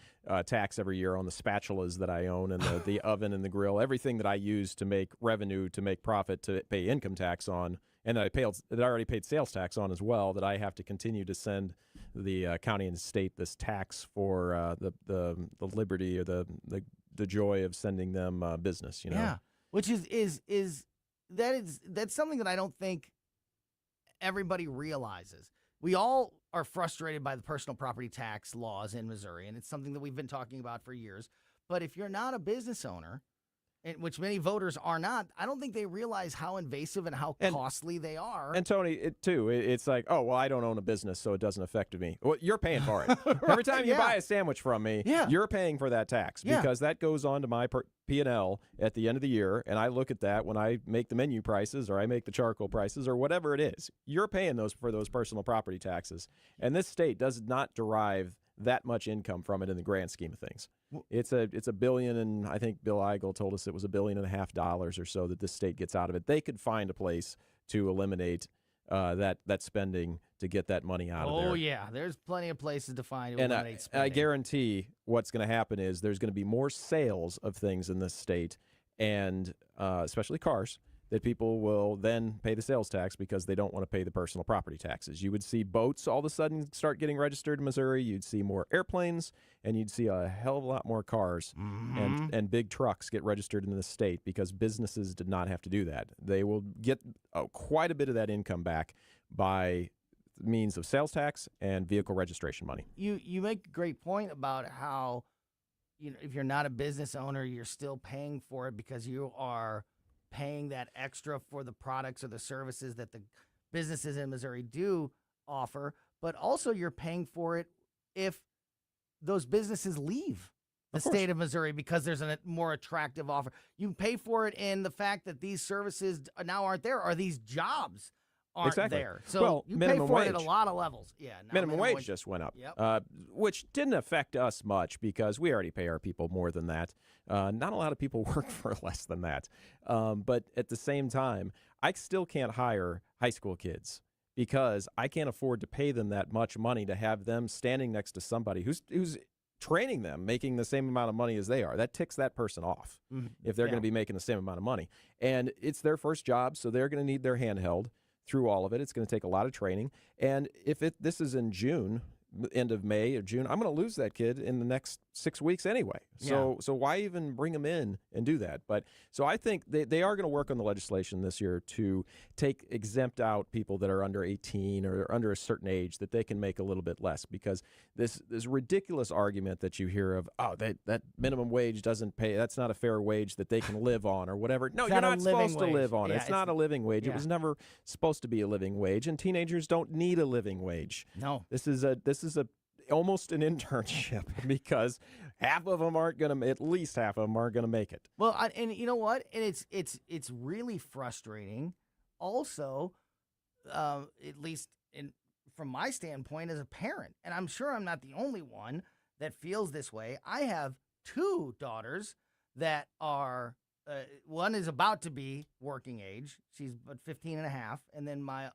Speaker 10: tax every year on the spatulas that I own and the oven and the grill, everything that I use to make revenue, to make profit, to pay income tax on, and that I already paid sales tax on as well, that I have to continue to send the county and state this tax for the liberty or the joy of sending them business.
Speaker 3: Yeah, which that's something that I don't think everybody realizes. We all are frustrated by the personal property tax laws in Missouri, and it's something that we've been talking about for years. But if you're not a business owner, which many voters are not, I don't think they realize how invasive and how costly they are.
Speaker 10: And Tony, it's like, oh, well, I don't own a business, so it doesn't affect me. Well, you're paying for it. Every time you buy a sandwich from me, you're paying for that tax because that goes on to my P&L at the end of the year, and I look at that when I make the menu prices or I make the charcoal prices or whatever it is. You're paying for those personal property taxes, and this state does not derive that much income from it in the grand scheme of things. It's a billion, and I think Bill Eigel told us it was $1.5 billion or so that this state gets out of it. They could find a place to eliminate that spending to get that money out of there.
Speaker 3: Oh yeah, there's plenty of places to find to eliminate spending.
Speaker 10: I guarantee what's going to happen is there's going to be more sales of things in this state, and especially cars, that people will then pay the sales tax because they don't want to pay the personal property taxes. You would see boats all of a sudden start getting registered in Missouri. You'd see more airplanes, and you'd see a hell of a lot more cars and big trucks get registered in the state because businesses did not have to do that. They will get quite a bit of that income back by means of sales tax and vehicle registration money.
Speaker 3: You make a great point about how, if you're not a business owner, you're still paying for it because you are paying that extra for the products or the services that the businesses in Missouri do offer, but also you're paying for it if those businesses leave the state of Missouri because there's a more attractive offer. You pay for it in the fact that these services now aren't there, or these jobs aren't there. So you pay for it at a lot of levels. Yeah,
Speaker 10: minimum wage just went up, which didn't affect us much because we already pay our people more than that. Not a lot of people work for less than that. But at the same time, I still can't hire high school kids because I can't afford to pay them that much money to have them standing next to somebody who's training them, making the same amount of money as they are. That ticks that person off if they're going to be making the same amount of money. And it's their first job, so they're going to need their hand held through all of it. It's going to take a lot of training. And if this is in June, end of May or June, I'm going to lose that kid in the next 6 weeks anyway. So why even bring them in and do that? But so I think they are going to work on the legislation this year to exempt out people that are under 18 or under a certain age, that they can make a little bit less, because this ridiculous argument that you hear of, that minimum wage doesn't pay, that's not a fair wage that they can live on or whatever. No, you're not supposed to live on it. It's not a living wage. It was never supposed to be a living wage, and teenagers don't need a living wage.
Speaker 3: No.
Speaker 10: This is almost an internship because at least half of them aren't going to make it.
Speaker 3: Well, and you know what? And it's really frustrating. Also, at least from my standpoint as a parent, and I'm sure I'm not the only one that feels this way. I have two daughters that are, one is about to be working age. She's but 15 and a half. And then my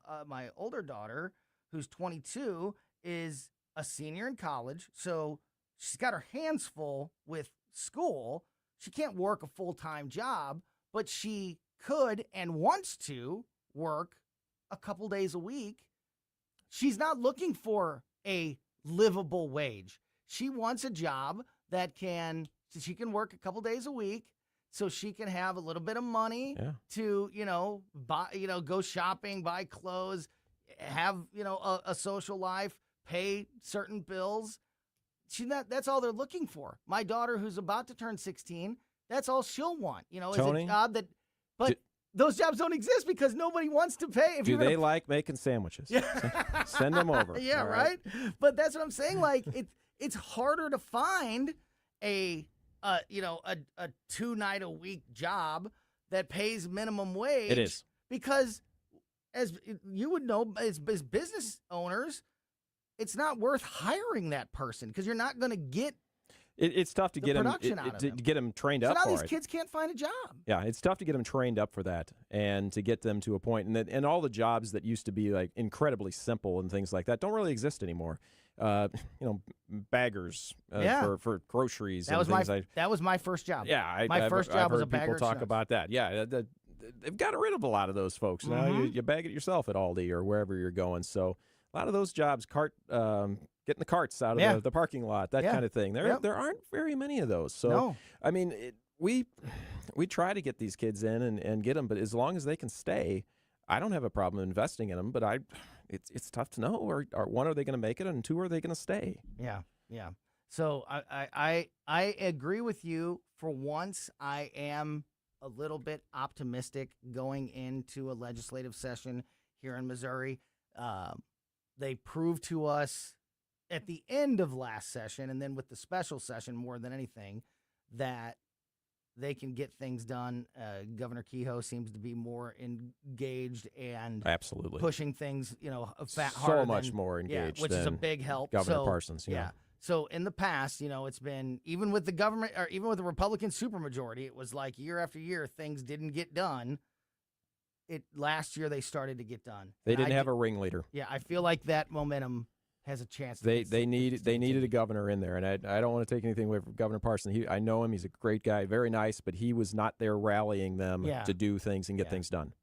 Speaker 3: older daughter, who's 22, is a senior in college. So she's got her hands full with school. She can't work a full-time job, but she could and wants to work a couple days a week. She's not looking for a livable wage. She wants a job that she can work a couple days a week so she can have a little bit of money to, buy, go shopping, buy clothes, have, a social life, pay certain bills. That's all they're looking for. My daughter, who's about to turn 16, that's all she'll want, is
Speaker 10: Tony,
Speaker 3: a job that, but those jobs don't exist because nobody wants to pay.
Speaker 10: Do they like making sandwiches? Send them over.
Speaker 3: Yeah, right? But that's what I'm saying. Like, it's harder to find a 2-night-a-week job that pays minimum wage.
Speaker 10: It is.
Speaker 3: Because, as you would know, as business owners, it's not worth hiring that person because you're not going to get
Speaker 10: It's tough to get them trained up for it.
Speaker 3: So now these kids can't find a job.
Speaker 10: Yeah, it's tough to get them trained up for that and to get them to a point. And all the jobs that used to be like incredibly simple and things like that don't really exist anymore. Baggers for groceries.
Speaker 3: That was my first job.
Speaker 10: Yeah,
Speaker 3: my first job was a bagger.
Speaker 10: People talk about that. Yeah, they've got rid of a lot of those folks now. You bag it yourself at Aldi or wherever you're going. So a lot of those jobs, getting the carts out of the parking lot, that kind of thing. There aren't very many of those. So, I mean, we try to get these kids in and get them, but as long as they can stay, I don't have a problem investing in them. But it's tough to know. Or one, are they going to make it? And two, are they going to stay?
Speaker 3: Yeah. So I agree with you. For once, I am a little bit optimistic going into a legislative session here in Missouri. They proved to us at the end of last session, and then with the special session more than anything, that they can get things done. Governor Kehoe seems to be more engaged and
Speaker 10: absolutely
Speaker 3: pushing things, harder.
Speaker 10: So much more engaged,
Speaker 3: which is a big help.
Speaker 10: Governor Parsons.
Speaker 3: Yeah. So in the past, it's been, even with the government, or even with the Republican supermajority, it was like year after year things didn't get done. Last year they started to get done.
Speaker 10: They didn't have a ringleader.
Speaker 3: Yeah, I feel like that momentum has a chance.
Speaker 10: They needed a governor in there, and I don't want to take anything away from Governor Parsons. I know him; he's a great guy, very nice, but he was not there rallying them to do things and get things done.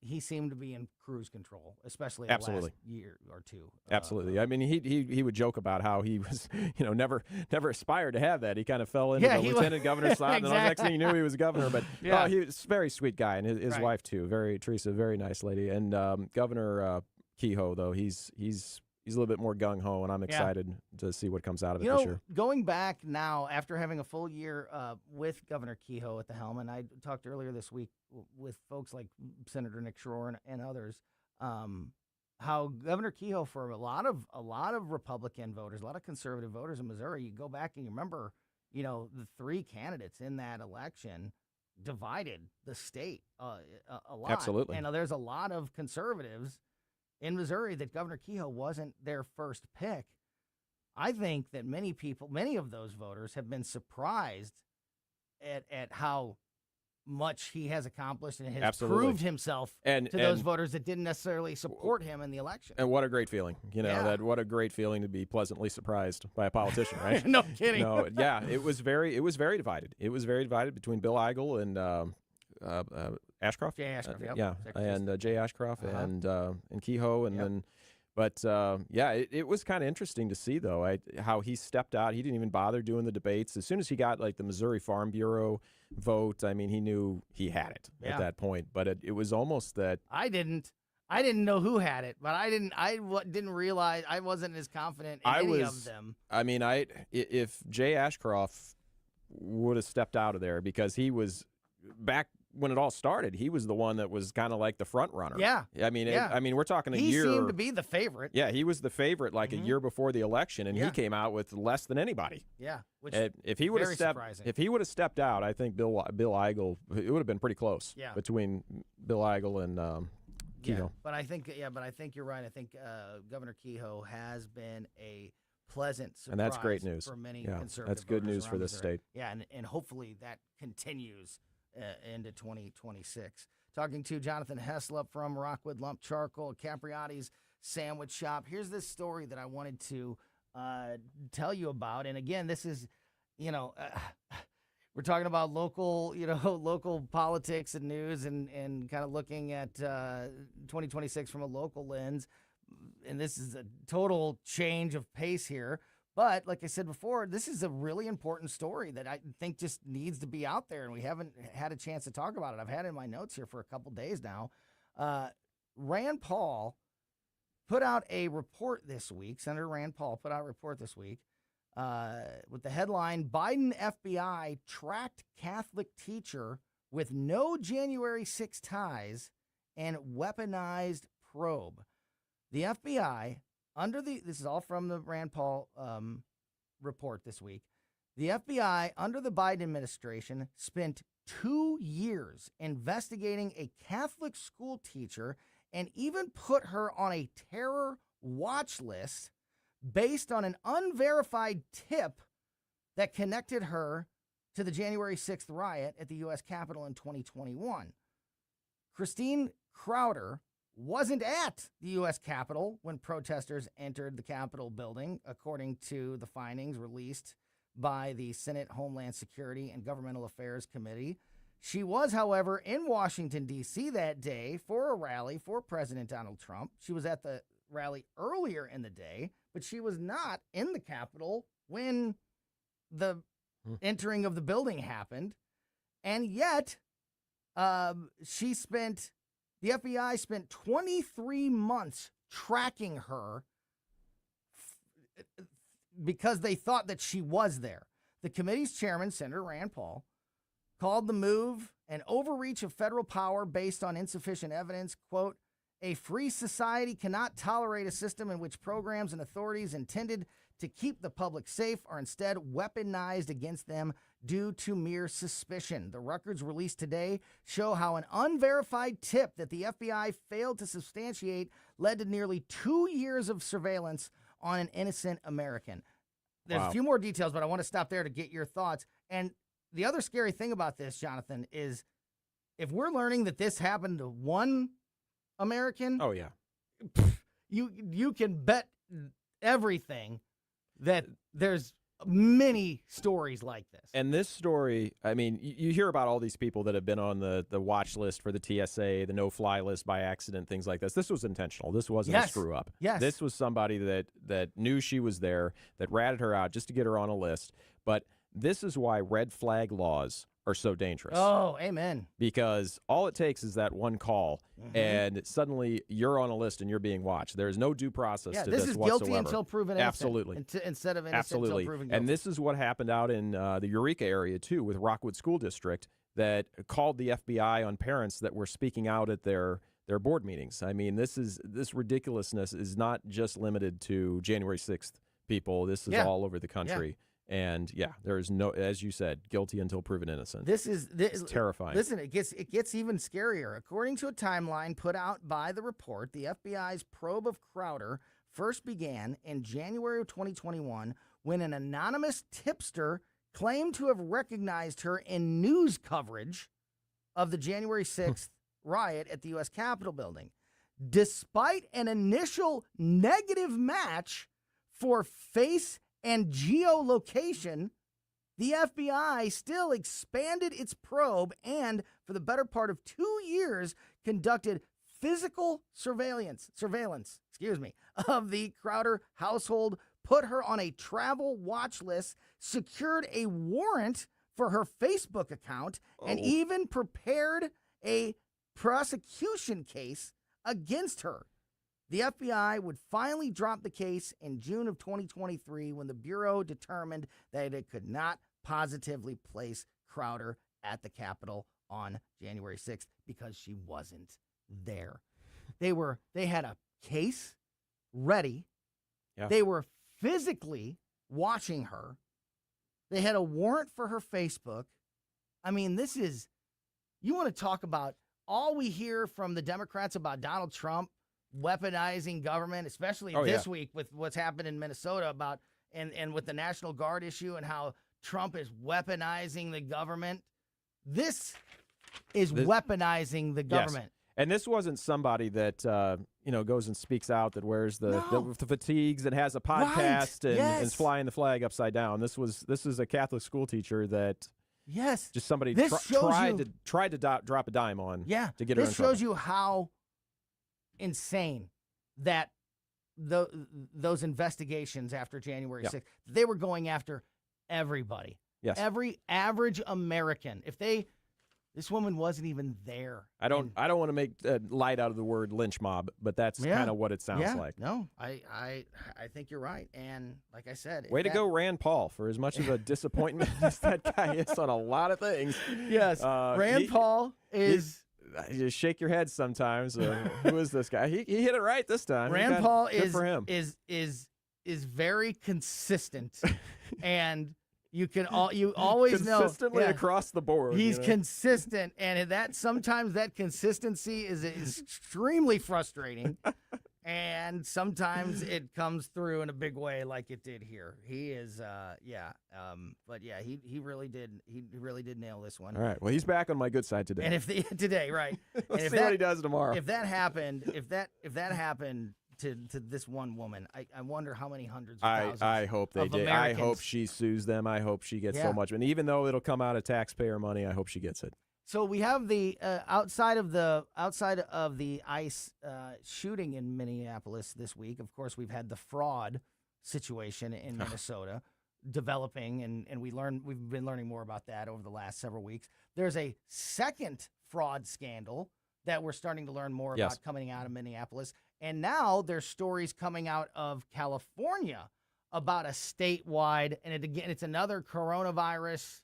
Speaker 3: He seemed to be in cruise control, especially the last year or two.
Speaker 10: Absolutely. I mean, he would joke about how he was, never aspired to have that. He kind of fell into the lieutenant governor slot, and then the next thing he knew, he was governor. But he was a very sweet guy, and his wife too, Teresa, very nice lady. And Governor Kehoe, though, he's a little bit more gung ho, and I'm excited to see what comes out of it this year.
Speaker 3: Going back now, after having a full year with Governor Kehoe at the helm, and I talked earlier this week with folks like Senator Nick Schroer and others, how Governor Kehoe, for a lot of Republican voters, a lot of conservative voters in Missouri, you go back and you remember, the three candidates in that election divided the state a lot.
Speaker 10: Absolutely.
Speaker 3: And there's a lot of conservatives in Missouri that Governor Kehoe wasn't their first pick. I think that many of those voters have been surprised at how much he has accomplished and has proved himself to those voters that didn't necessarily support him in the election.
Speaker 10: And what a great feeling, what a great feeling to be pleasantly surprised by a politician, right?
Speaker 3: No kidding.
Speaker 10: No, yeah, it was very divided. It was very divided between Bill Eigel and Ashcroft.
Speaker 3: Jay Ashcroft,
Speaker 10: and Jay Ashcroft and Kehoe, and then. But, it was kind of interesting to see, though, how he stepped out. He didn't even bother doing the debates. As soon as he got, the Missouri Farm Bureau vote, I mean, he knew he had it at that point. But it was almost that...
Speaker 3: I didn't know who had it, but I didn't realize I wasn't as confident in any of them.
Speaker 10: I mean, if Jay Ashcroft would have stepped out of there, because he was back... When it all started, he was the one that was kind of like the front runner.
Speaker 3: Yeah.
Speaker 10: I mean, we're talking a year.
Speaker 3: He seemed to be the favorite.
Speaker 10: Yeah, he was the favorite a year before the election, and he came out with less than anybody.
Speaker 3: Yeah. Which
Speaker 10: if he would have stepped out, I think Bill Eigel, it would have been pretty close between Bill Eigel and Kehoe.
Speaker 3: But I think you're right. I think Governor Kehoe has been a pleasant surprise,
Speaker 10: and that's great news
Speaker 3: for many conservative.
Speaker 10: That's good news for this state.
Speaker 3: Yeah, and hopefully that continues into 2026. Talking to Jonathan Heslop from Rockwood Lump Charcoal, Capriotti's Sandwich Shop. Here's this story that I wanted to tell you about. And again, this is, We're talking about local, local politics and news and kind of looking at 2026 from a local lens. And this is a total change of pace here. But like I said before, this is a really important story that I think just needs to be out there, and we haven't had a chance to talk about it. I've had it in my notes here for a couple days now. Rand Paul put out a report this week. Senator Rand Paul put out a report this week with the headline, Biden FBI tracked Catholic teacher with no January 6 ties and weaponized probe. The FBI, this is all from the Rand Paul report this week. The FBI, under the Biden administration, spent 2 years investigating a Catholic school teacher and even put her on a terror watch list based on an unverified tip that connected her to the January 6th riot at the U.S. Capitol in 2021. Christine Crowder wasn't at the U.S. Capitol when protesters entered the Capitol building, according to the findings released by the Senate Homeland Security and Governmental Affairs Committee. She was, however, in Washington, D.C. that day for a rally for President Donald Trump. She was at the rally earlier in the day, but she was not in the Capitol when the entering of the building happened. And yet, the FBI spent 23 months tracking her because they thought that she was there. The committee's chairman, Senator Rand Paul, called the move an overreach of federal power based on insufficient evidence. Quote, a free society cannot tolerate a system in which programs and authorities intended to keep the public safe are instead weaponized against them due to mere suspicion. The records released today show how an unverified tip that the FBI failed to substantiate led to nearly 2 years of surveillance on an innocent American. There's a few more details, but I want to stop there to get your thoughts. And the other scary thing about this, Jonathan, is if we're learning that this happened to one American,
Speaker 10: oh yeah,
Speaker 3: you can bet everything that there's many stories like this.
Speaker 10: And this story, I mean, you hear about all these people that have been on the watch list for the TSA, the no-fly list by accident, things like this. This was intentional. This wasn't a screw-up.
Speaker 3: Yes.
Speaker 10: This was somebody that knew she was there, that ratted her out just to get her on a list. But this is why red flag laws are so dangerous.
Speaker 3: Oh, amen.
Speaker 10: Because all it takes is that one call, and suddenly you're on a list and you're being watched. There is no due process to this
Speaker 3: is
Speaker 10: whatsoever.
Speaker 3: Guilty until proven innocent.
Speaker 10: Absolutely.
Speaker 3: Instead of innocent until proven guilty.
Speaker 10: And this is what happened out in the Eureka area, too, with Rockwood School District, that called the FBI on parents that were speaking out at their board meetings. I mean, this ridiculousness is not just limited to January 6th people. This is all over the country. Yeah. And there is no, as you said, guilty until proven innocent.
Speaker 3: This is
Speaker 10: terrifying.
Speaker 3: Listen, it gets even scarier. According to a timeline put out by the report, the FBI's probe of Crowder first began in January of 2021 when an anonymous tipster claimed to have recognized her in news coverage of the January 6th riot at the U.S. Capitol building. Despite an initial negative match for face and geolocation, the FBI still expanded its probe and, for the better part of 2 years, conducted physical surveillance, of the Crowder household, put her on a travel watch list, secured a warrant for her Facebook account, and even prepared a prosecution case against her. The FBI would finally drop the case in June of 2023 when the Bureau determined that it could not positively place Crowder at the Capitol on January 6th because she wasn't there. They had a case ready. Yeah. They were physically watching her. They had a warrant for her Facebook. I mean, you want to talk about all we hear from the Democrats about Donald Trump weaponizing government, especially this week with what's happened in Minnesota about and with the National Guard issue and how Trump is weaponizing the government. This is weaponizing the government.
Speaker 10: Yes. And this wasn't somebody that goes and speaks out, that wears the fatigues and has a podcast and is flying the flag upside down. This is a Catholic school teacher that
Speaker 3: Yes.
Speaker 10: Just somebody
Speaker 3: This shows
Speaker 10: tried to drop a dime on to get her in
Speaker 3: This
Speaker 10: trouble.
Speaker 3: shows you how insane that those investigations after January 6th, they were going after everybody.
Speaker 10: Yes.
Speaker 3: Every average American. This woman wasn't even there.
Speaker 10: I don't want to make light out of the word lynch mob, but that's kind of what it sounds like.
Speaker 3: No, I think you're right. And like I said,
Speaker 10: Way to go, Rand Paul, for as much of a disappointment as that guy is on a lot of things.
Speaker 3: Yes, Rand Paul is.
Speaker 10: You just shake your head sometimes. Who is this guy? He hit it right this time.
Speaker 3: Rand Paul
Speaker 10: good for him.
Speaker 3: is very consistent, and you always know
Speaker 10: consistently across the board.
Speaker 3: He's consistent, and sometimes that consistency is extremely frustrating. And sometimes it comes through in a big way, like it did here. He is, but yeah, he really did nail this one.
Speaker 10: All right, well, he's back on my good side today.
Speaker 3: And today, right?
Speaker 10: Let's see what he does tomorrow.
Speaker 3: If that happened, if that happened to this one woman, I wonder how many hundreds of thousands.
Speaker 10: I hope they did.
Speaker 3: Americans.
Speaker 10: I hope she sues them. I hope she gets so much. And even though it'll come out of taxpayer money, I hope she gets it.
Speaker 3: So we have the outside of the ICE shooting in Minneapolis this week. Of course, we've had the fraud situation in Minnesota developing, and we've been learning more about that over the last several weeks. There's a second fraud scandal that we're starting to learn more about coming out of Minneapolis, and now there's stories coming out of California about a statewide, and it's another coronavirus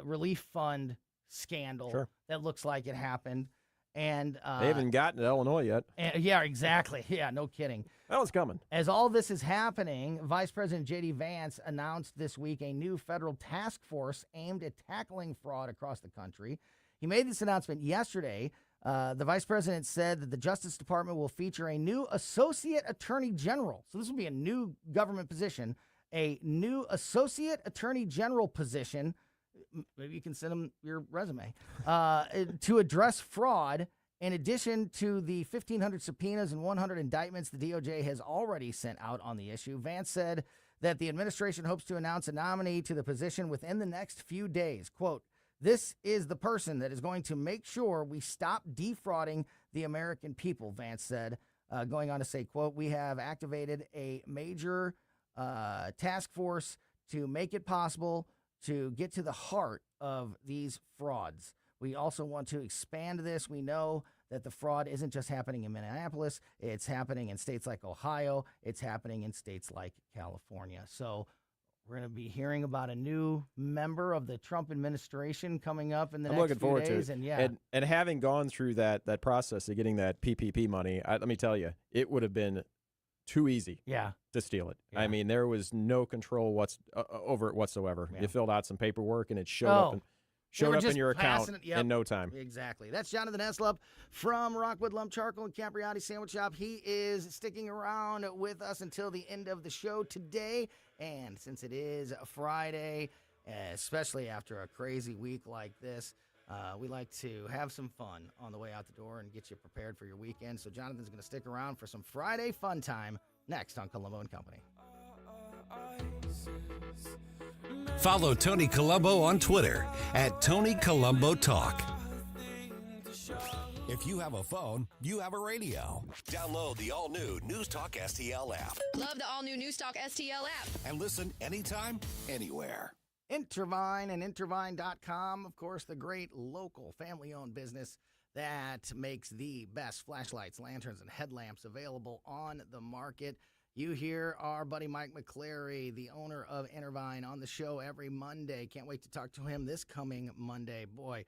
Speaker 3: relief fund scandal that looks like it happened. And
Speaker 10: they haven't gotten to Illinois yet.
Speaker 3: Yeah, exactly. Yeah, no kidding.
Speaker 10: That was coming.
Speaker 3: As all this is happening, Vice President J.D. Vance announced this week a new federal task force aimed at tackling fraud across the country. He made this announcement yesterday. The Vice President said that the Justice Department will feature a new Associate Attorney General. So this will be a new government position, a new Associate Attorney General position. Maybe you can send them your resume to address fraud. In addition to the 1,500 subpoenas and 100 indictments the DOJ has already sent out on the issue, Vance said that the administration hopes to announce a nominee to the position within the next few days. Quote, "This is the person that is going to make sure we stop defrauding the American people," Vance said, going on to say, quote, "We have activated a major task force to make it possible to get to the heart of these frauds. We also want to expand this. We know that the fraud isn't just happening in Minneapolis. It's happening in states like Ohio. It's happening in states like California." So we're going to be hearing about a new member of the Trump administration coming up in the next few days.
Speaker 10: And having gone through that process of getting that PPP money, let me tell you, it would have been too easy to steal it. I mean, there was no control over it whatsoever. You filled out some paperwork and it showed up in your account in no time.
Speaker 3: Exactly. That's Jonathan Heslop from Rockwood Lump Charcoal and Capriati Sandwich Shop. He is sticking around with us until the end of the show today. And since it is a Friday, especially after a crazy week like this, we like to have some fun on the way out the door and get you prepared for your weekend. So Jonathan's going to stick around for some Friday fun time next on Colombo Company.
Speaker 2: Follow Tony Colombo on Twitter at Tony Colombo Talk. If you have a phone, you have a radio.
Speaker 20: Download the all-new News Talk STL app.
Speaker 4: Love the all-new News Talk STL app.
Speaker 20: And listen anytime, anywhere.
Speaker 3: Intervine and Intervine.com, of course, the great local family-owned business that makes the best flashlights, lanterns, and headlamps available on the market. You hear our buddy Mike McCleary, the owner of Intervine, on the show every Monday. Can't wait to talk to him this coming Monday. Boy,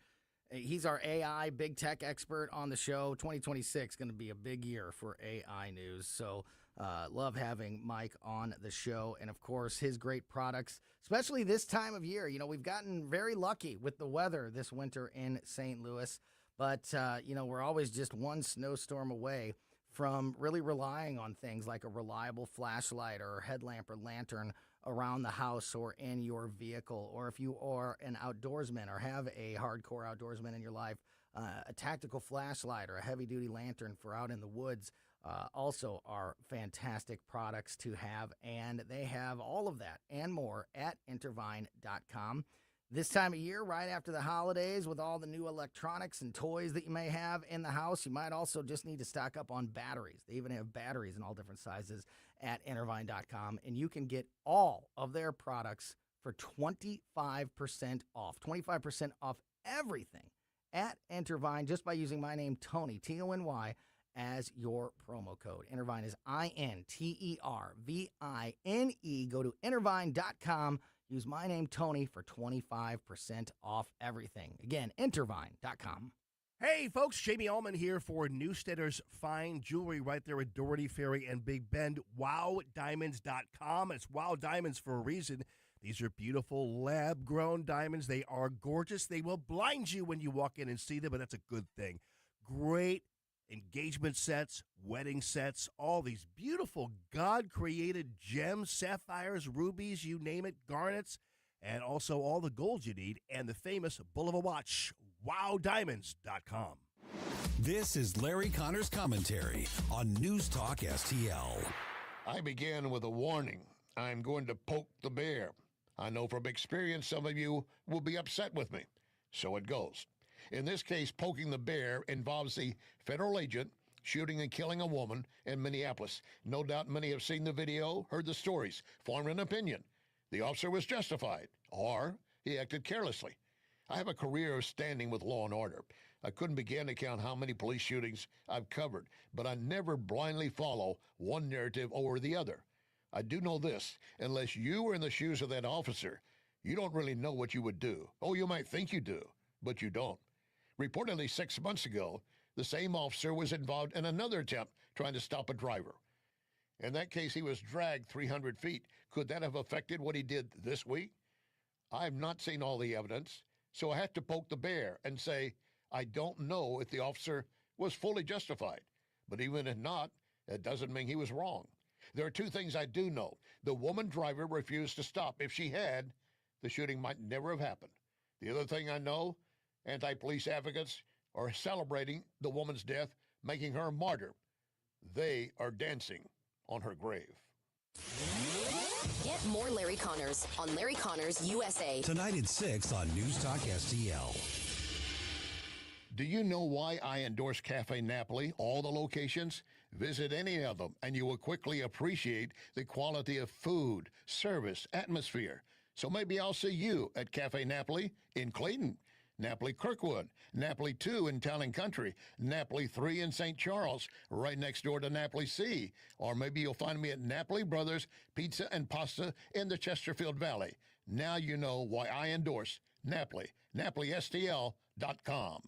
Speaker 3: he's our AI big tech expert on the show. 2026 going to be a big year for AI news. So love having Mike on the show. And, of course, his great products, especially this time of year. You know, we've gotten very lucky with the weather this winter in St. Louis. But, we're always just one snowstorm away from really relying on things like a reliable flashlight or a headlamp or lantern around the house or in your vehicle. Or if you are an outdoorsman or have a hardcore outdoorsman in your life, a tactical flashlight or a heavy-duty lantern for out in the woods also are fantastic products to have. And they have all of that and more at Intervine.com. This time of year, right after the holidays, with all the new electronics and toys that you may have in the house, you might also just need to stock up on batteries. They even have batteries in all different sizes at Intervine.com, and you can get all of their products for 25% off. 25% off everything at Intervine just by using my name, Tony, Tony, as your promo code. Intervine is Intervine. Go to Intervine.com. Use my name, Tony, for 25% off everything. Again, Intervine.com.
Speaker 12: Hey, folks, Jamie Allman here for Newsteader's Fine Jewelry right there at Doherty Ferry and Big Bend. WowDiamonds.com. It's Wow Diamonds for a reason. These are beautiful lab-grown diamonds. They are gorgeous. They will blind you when you walk in and see them, but that's a good thing. Great engagement sets, wedding sets, all these beautiful God-created gems, sapphires, rubies, you name it, garnets, and also all the gold you need, and the famous bull of a watch, WowDiamonds.com.
Speaker 2: This is Larry Connor's commentary on News Talk STL.
Speaker 6: I began with a warning. I'm going to poke the bear. I know from experience some of you will be upset with me. So it goes. In this case, poking the bear involves the federal agent shooting and killing a woman in Minneapolis. No doubt many have seen the video, heard the stories, formed an opinion. The officer was justified, or he acted carelessly. I have a career of standing with law and order. I couldn't begin to count how many police shootings I've covered, but I never blindly follow one narrative over the other. I do know this, unless you were in the shoes of that officer, you don't really know what you would do. Oh, you might think you do, but you don't. Reportedly 6 months ago, the same officer was involved in another attempt trying to stop a driver. In that case, he was dragged 300 feet. Could that have affected what he did this week? I've not seen all the evidence, so I have to poke the bear and say, I don't know if the officer was fully justified. But even if not, it doesn't mean he was wrong. There are two things I do know. The woman driver refused to stop. If she had, the shooting might never have happened. The other thing I know, anti-police advocates are celebrating the woman's death, making her a martyr. They are dancing on her grave.
Speaker 4: Get more Larry Connors on Larry Connors USA.
Speaker 2: Tonight at 6 on News Talk STL.
Speaker 6: Do you know why I endorse Cafe Napoli, all the locations? Visit any of them, and you will quickly appreciate the quality of food, service, atmosphere. So maybe I'll see you at Cafe Napoli in Clayton, Napoli Kirkwood, Napoli 2 in Town and Country, Napoli 3 in St. Charles, right next door to Napoli C. Or maybe you'll find me at Napoli Brothers Pizza and Pasta in the Chesterfield Valley. Now you know why I endorse Napoli, NapoliSTL.com.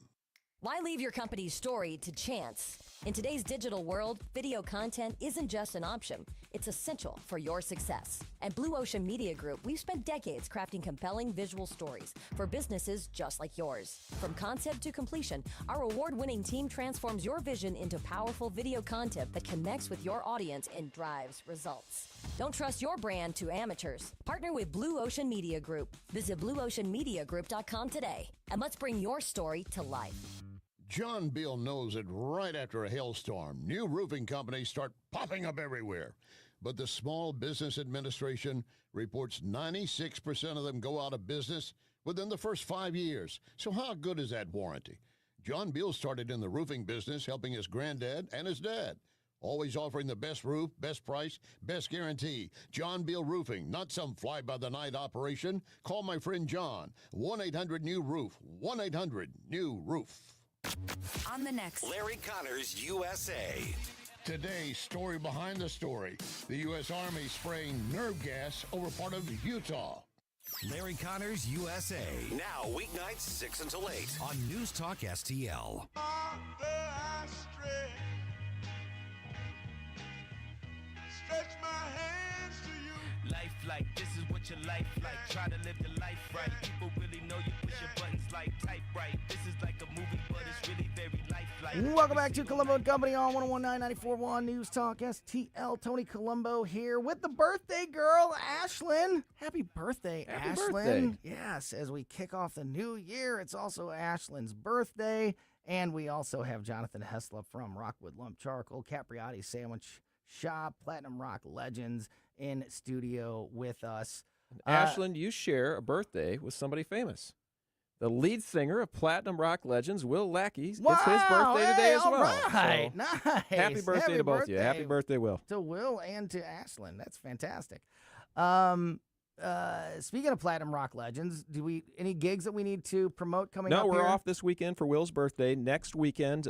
Speaker 13: Why leave your company's story to chance? In today's digital world, video content isn't just an option. It's essential for your success. At Blue Ocean Media Group, we've spent decades crafting compelling visual stories for businesses just like yours. From concept to completion, our award-winning team transforms your vision into powerful video content that connects with your audience and drives results. Don't trust your brand to amateurs. Partner with Blue Ocean Media Group. Visit BlueOceanMediaGroup.com today, and let's bring your story to life.
Speaker 6: John Beal knows that right after a hailstorm, new roofing companies start popping up everywhere. But the Small Business Administration reports 96% of them go out of business within the first 5 years. So how good is that warranty? John Beal started in the roofing business helping his granddad and his dad. Always offering the best roof, best price, best guarantee. John Beal Roofing, not some fly-by-the-night operation. Call my friend John, 1-800-NEW-ROOF, 1-800-NEW-ROOF.
Speaker 20: On the next Larry Connors USA.
Speaker 6: Today's story behind the story. The U.S. Army spraying nerve gas over part of Utah.
Speaker 2: Larry Connors USA.
Speaker 20: Now weeknights 6 until 8
Speaker 2: on News Talk STL.
Speaker 8: Stretch my hands to you. Life like this is what your life like. Try to live the life right. People really know you push your buttons like type right. This is like a movie, but it's really very lifelike.
Speaker 3: Welcome back to Colombo Company on 101.9 News Talk STL. Tony Colombo here with the birthday girl, Ashlyn. Happy birthday,
Speaker 10: Happy
Speaker 3: Ashlyn.
Speaker 10: birthday.
Speaker 3: Yes, as we kick off the new year, it's also Ashlyn's birthday. And we also have Jonathan Heslop from Rockwood Lump Charcoal, Capriati Sandwich Shop, Platinum Rock Legends in studio with us.
Speaker 10: Ashland, you share a birthday with somebody famous. The lead singer of Platinum Rock Legends, Will Lackey, it's his birthday today as well.
Speaker 3: Right.
Speaker 10: So,
Speaker 3: Nice.
Speaker 10: Happy birthday to both of you. Happy birthday, Will.
Speaker 3: To Will and to Ashland. That's fantastic. Speaking of Platinum Rock Legends, any gigs that we need to promote coming up?
Speaker 10: No, we're
Speaker 3: here?
Speaker 10: off this weekend for Will's birthday. Next weekend,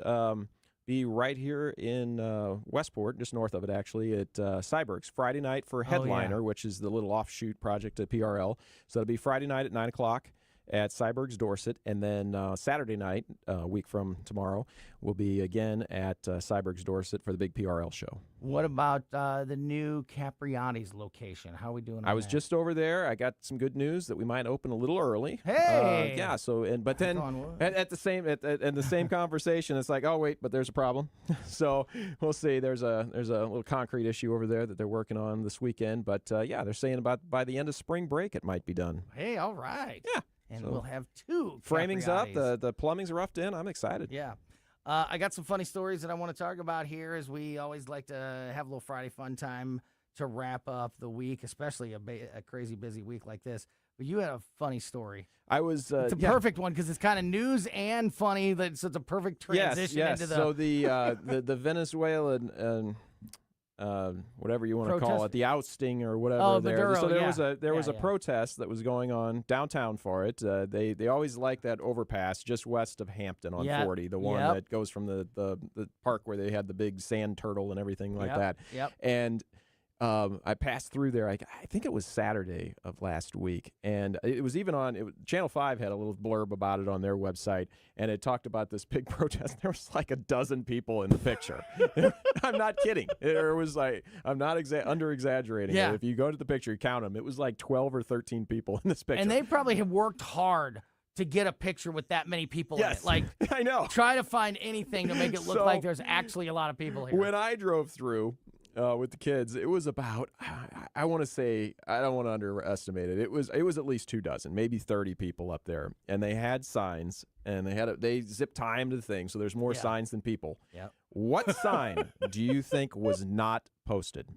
Speaker 10: be right here in Westport, just north of it, actually, at Cyberg's. Friday night for Headliner, which is the little offshoot project of PRL. So it'll be Friday night at 9 o'clock at Cyberg's Dorset. And then Saturday night, a week from tomorrow, we'll be again at Cyberg's Dorset for the big PRL show.
Speaker 3: What about the new Capriati's location? How are we doing?
Speaker 10: I was just over there. I got some good news that we might open a little early.
Speaker 3: Hey,
Speaker 10: yeah. So but then at the same conversation, it's like, oh wait, but there's a problem. So we'll see. There's a little concrete issue over there that they're working on this weekend. But yeah, they're saying about by the end of spring break it might be done.
Speaker 3: Hey, all right.
Speaker 10: Yeah.
Speaker 3: And
Speaker 10: so
Speaker 3: we'll have 2
Speaker 10: framing's
Speaker 3: Capriati's.
Speaker 10: up. The plumbing's roughed in. I'm excited.
Speaker 3: Yeah. I got some funny stories that I want to talk about here, as we always like to have a little Friday fun time to wrap up the week, especially a crazy busy week like this. But you had a funny story.
Speaker 10: I was.
Speaker 3: It's a perfect one because it's kind of news and funny. So it's a perfect transition into the.
Speaker 10: So the Venezuelan whatever you want to call it, the ousting or whatever.
Speaker 3: Oh,
Speaker 10: there.
Speaker 3: Maduro,
Speaker 10: So there was a protest that was going on downtown for it. They always like that overpass just west of Hampton on 40, the one that goes from the park where they had the big sand turtle and everything like that.
Speaker 3: Yep.
Speaker 10: And I passed through there. I think it was Saturday of last week, and it was even on Channel 5 had a little blurb about it on their website, and it talked about this big protest. There was like a dozen people in the picture. I'm not kidding. There was like, I'm not under exaggerating.
Speaker 3: Yeah.
Speaker 10: If you go to the picture, you count them. It was like 12 or 13 people in this picture.
Speaker 3: And they probably have worked hard to get a picture with that many people in it. Like,
Speaker 10: I know.
Speaker 3: Try to find anything to make it look like there's actually a lot of people here.
Speaker 10: When I drove through with the kids, it was about, I want to say, I don't want to underestimate it. It was at least 24, maybe 30 people up there, and they had signs, and they zip timed the thing, so there's more signs than people.
Speaker 3: Yep.
Speaker 10: What sign do you think was not posted?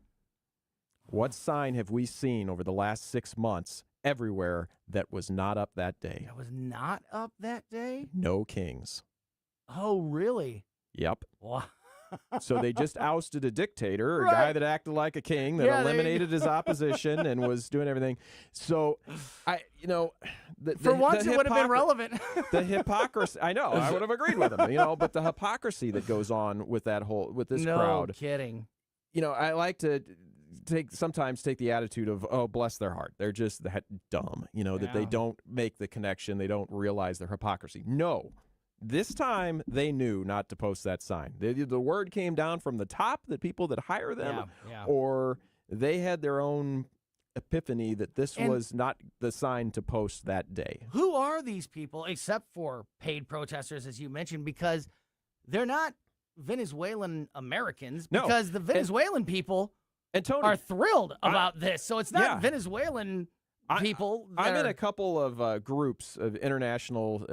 Speaker 10: What sign have we seen over the last 6 months everywhere that was not up that day?
Speaker 3: That was not up that day?
Speaker 10: No kings.
Speaker 3: Oh, really?
Speaker 10: Yep.
Speaker 3: Wow.
Speaker 10: So they just ousted a dictator, a guy that acted like a king, that eliminated his opposition and was doing everything. So,
Speaker 3: for once it would have been relevant.
Speaker 10: The hypocrisy. I know. I would have agreed with him. But the hypocrisy that goes on with this crowd.
Speaker 3: No kidding.
Speaker 10: I like to sometimes take the attitude of, oh, bless their heart. They're just that dumb. That they don't make the connection. They don't realize their hypocrisy. No. This time, they knew not to post that sign. The word came down from the top, that people that hire them, or they had their own epiphany that this was not the sign to post that day.
Speaker 3: Who are these people, except for paid protesters, as you mentioned, because they're not Venezuelan Americans, because the Venezuelan people are thrilled about this. So it's not Venezuelan people.
Speaker 10: I'm in a couple of groups of international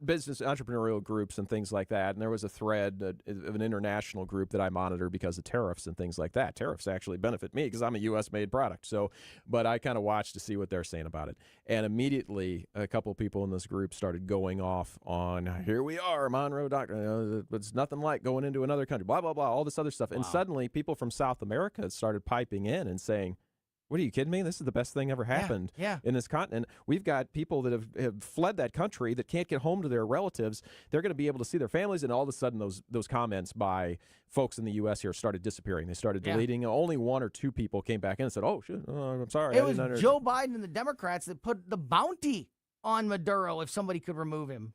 Speaker 10: business entrepreneurial groups and things like that, and there was a thread of an international group that I monitor because of tariffs and things like that. Tariffs actually benefit me because I'm a U.S. made product. So, but I kind of watch to see what they're saying about it, and immediately a couple of people in this group started going off on, here we are, Monroe Doctrine. It's nothing like going into another country, blah blah blah, all this other stuff, and suddenly people from South America started piping in and saying, what, are you kidding me? This is the best thing ever happened in this continent. We've got people that have fled that country that can't get home to their relatives. They're going to be able to see their families, and all of a sudden those comments by folks in the U.S. here started disappearing. They started deleting. Only 1 or 2 people came back in and said, oh, shit, I'm sorry.
Speaker 3: It was Joe Biden and the Democrats that put the bounty on Maduro if somebody could remove him.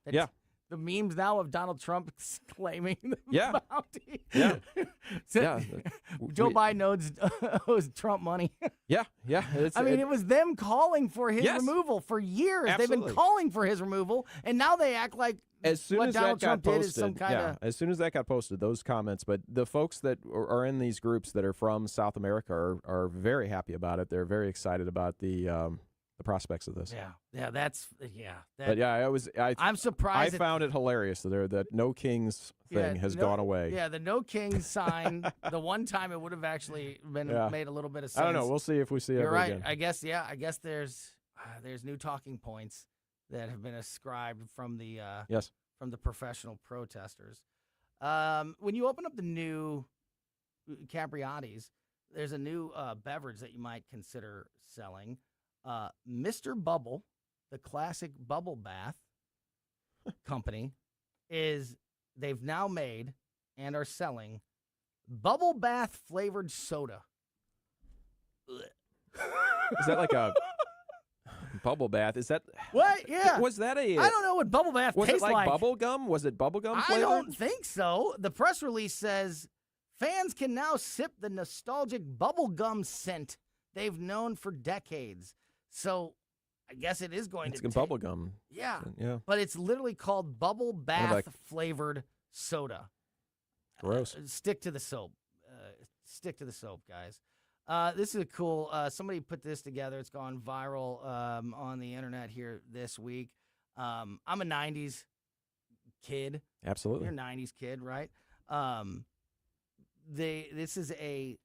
Speaker 3: The memes now of Donald Trump claiming the bounty.
Speaker 10: Yeah.
Speaker 3: Joe Biden owes Trump money.
Speaker 10: Yeah.
Speaker 3: It was them calling for his removal for years.
Speaker 10: Absolutely.
Speaker 3: They've been calling for his removal, and now they act like
Speaker 10: as soon
Speaker 3: what
Speaker 10: as
Speaker 3: Donald
Speaker 10: that got
Speaker 3: Trump did
Speaker 10: posted,
Speaker 3: is some kind of...
Speaker 10: as soon as that got posted, those comments, but the folks that are in these groups that are from South America are very happy about it. They're very excited about the the prospects of this. But yeah,
Speaker 3: I'm surprised.
Speaker 10: I found it hilarious that No Kings thing has gone away.
Speaker 3: Yeah, the No Kings sign. The one time it would have actually been made a little bit of sense.
Speaker 10: I don't know. We'll see if we see it.
Speaker 3: You're right.
Speaker 10: Again.
Speaker 3: I guess there's new talking points that have been ascribed from the from the professional protesters. When you open up the new Capriati's, there's a new beverage that you might consider selling. Mr. Bubble, the classic bubble bath company, they've now made and are selling bubble bath flavored soda.
Speaker 10: Is that like a bubble bath? Is that
Speaker 3: what? Yeah.
Speaker 10: Was that a?
Speaker 3: I don't know what bubble bath
Speaker 10: was
Speaker 3: tastes
Speaker 10: it like. Bubble gum? Was it bubble gum flavored?
Speaker 3: I don't think so. The press release says fans can now sip the nostalgic bubble gum scent they've known for decades. So I guess it is going to
Speaker 10: bubble gum.
Speaker 3: Yeah.
Speaker 10: Yeah.
Speaker 3: But it's literally called bubble bath flavored soda.
Speaker 10: Gross.
Speaker 3: Stick to the soap. Stick to the soap, guys. This is a cool. Somebody put this together. It's gone viral on the internet here this week. I'm a '90s kid.
Speaker 10: Absolutely.
Speaker 3: You're a '90s kid, right? This is a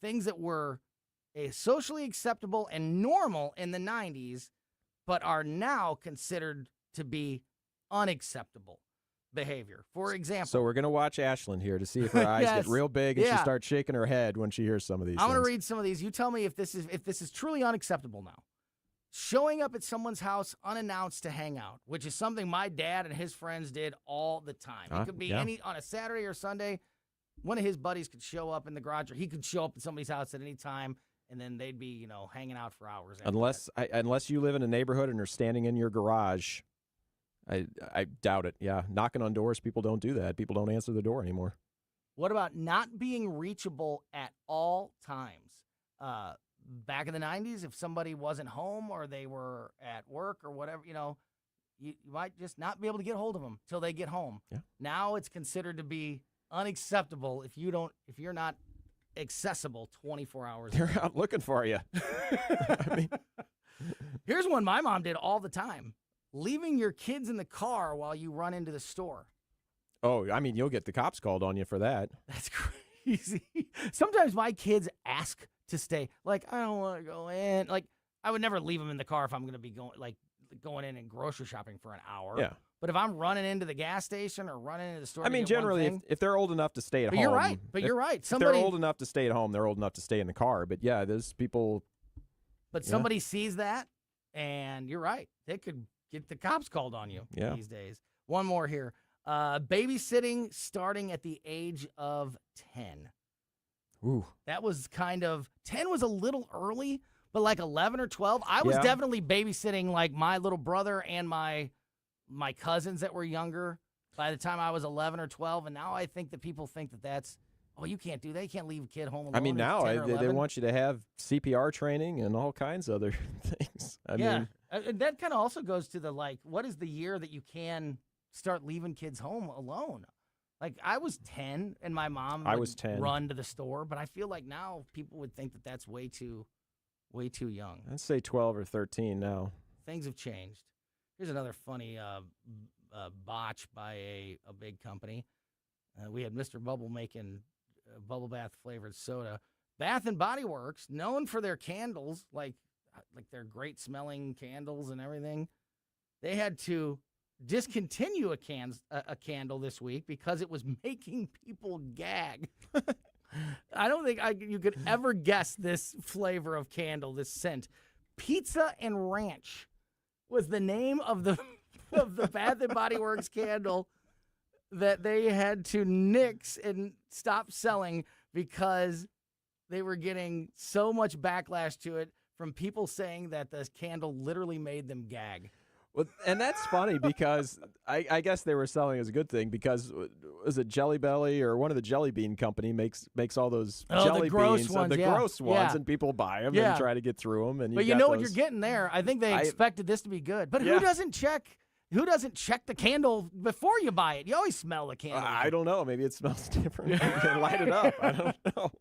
Speaker 3: things that were socially acceptable and normal in the '90s, but are now considered to be unacceptable behavior. For example,
Speaker 10: so we're gonna watch Ashlyn here to see if her eyes get real big and she starts shaking her head when she hears some of these.
Speaker 3: I'm gonna read some of these. You tell me if this is truly unacceptable now. Showing up at someone's house unannounced to hang out, which is something my dad and his friends did all the time. It could be on a Saturday or Sunday. One of his buddies could show up in the garage, or he could show up at somebody's house at any time, and then they'd be, hanging out for hours.
Speaker 10: Unless you live in a neighborhood and are standing in your garage. I doubt it. Yeah. Knocking on doors, people don't do that. People don't answer the door anymore.
Speaker 3: What about not being reachable at all times? Back in the 90s, if somebody wasn't home or they were at work or whatever, you might just not be able to get hold of them till they get home.
Speaker 10: Yeah.
Speaker 3: Now it's considered to be unacceptable if you're not accessible 24 hours.
Speaker 10: They're out looking for you.
Speaker 3: Here's one my mom did all the time. Leaving your kids in the car while you run into the store.
Speaker 10: Oh, you'll get the cops called on you for that.
Speaker 3: That's crazy. Sometimes my kids ask to stay. Like, I don't want to go in. Like, I would never leave them in the car if I'm going to be going in and grocery shopping for an hour.
Speaker 10: Yeah.
Speaker 3: But if I'm running into the gas station or running into the store,
Speaker 10: generally, if they're old enough to stay at home.
Speaker 3: You're right. You're right.
Speaker 10: If they're old enough to stay at home, they're old enough to stay in the car. But yeah, there's people.
Speaker 3: But somebody sees that, and you're right. They could get the cops called on you these days. One more here. Babysitting starting at the age of 10.
Speaker 10: Ooh.
Speaker 3: That was 10 was a little early, but like 11 or 12. I was definitely babysitting like my little brother and my cousins that were younger by the time I was 11 or 12. And now I think that people think that that's, you can't do that. You can't leave a kid home alone.
Speaker 10: Now they want you to have CPR training and all kinds of other things.
Speaker 3: That kind of also goes to the, what is the year that you can start leaving kids home alone? Like, I was 10, and my mom would run to the store, but I feel like now people would think that that's way too young.
Speaker 10: I'd say 12 or 13 now.
Speaker 3: Things have changed. Here's another funny botch by a big company. We had Mr. Bubble making bubble bath flavored soda. Bath and Body Works, known for their candles, like their great smelling candles and everything, they had to discontinue a candle this week because it was making people gag. I don't think you could ever guess this flavor of candle, this scent. Pizza and Ranch was the name of the Bath and Body Works candle that they had to nix and stop selling because they were getting so much backlash to it from people saying that the candle literally made them gag.
Speaker 10: Well, and that's funny because I guess they were selling as a good thing because was it Jelly Belly or one of the Jelly Bean company makes all those jelly beans, gross ones, and people buy them and try to get through them. And
Speaker 3: but you know what you're getting there. I think they expected this to be good. But who doesn't check Who doesn't check the candle before you buy it? You always smell the candle.
Speaker 10: I don't know. Maybe it smells different. You can light it up. I don't know.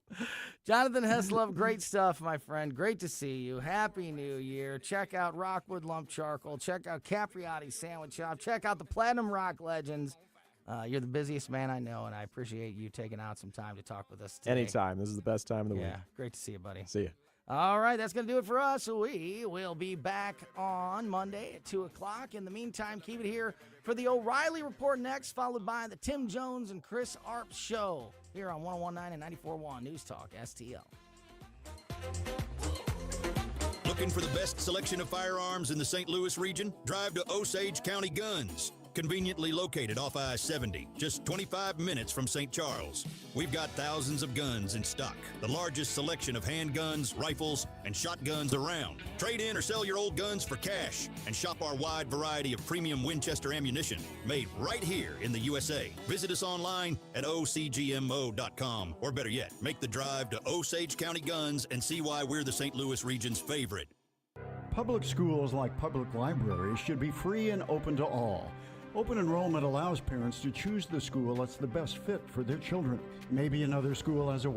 Speaker 3: Jonathan Heslop, great stuff, my friend. Great to see you. Happy New Year. Check out Rockwood Lump Charcoal. Check out Capriotti Sandwich Shop. Check out the Platinum Rock Legends. You're the busiest man I know, and I appreciate you taking out some time to talk with us today.
Speaker 10: Anytime. This is the best time of the week.
Speaker 3: Yeah, great to see you, buddy.
Speaker 10: See you.
Speaker 3: All right, that's going to do it for us. We will be back on Monday at 2 o'clock. In the meantime, keep it here for the O'Reilly Report next, followed by the Tim Jones and Chris Arp Show here on 101.9 and 94.1 News Talk STL.
Speaker 14: Looking for the best selection of firearms in the St. Louis region? Drive to Osage County Guns. Conveniently located off I-70, just 25 minutes from St. Charles. We've got thousands of guns in stock, the largest selection of handguns, rifles, and shotguns around. Trade in or sell your old guns for cash and shop our wide variety of premium Winchester ammunition made right here in the USA. Visit us online at ocgmo.com, or better yet, make the drive to Osage County Guns and see why we're the St. Louis region's favorite.
Speaker 15: Public schools, like public libraries, should be free and open to all. Open enrollment allows parents to choose the school that's the best fit for their children. Maybe another school has a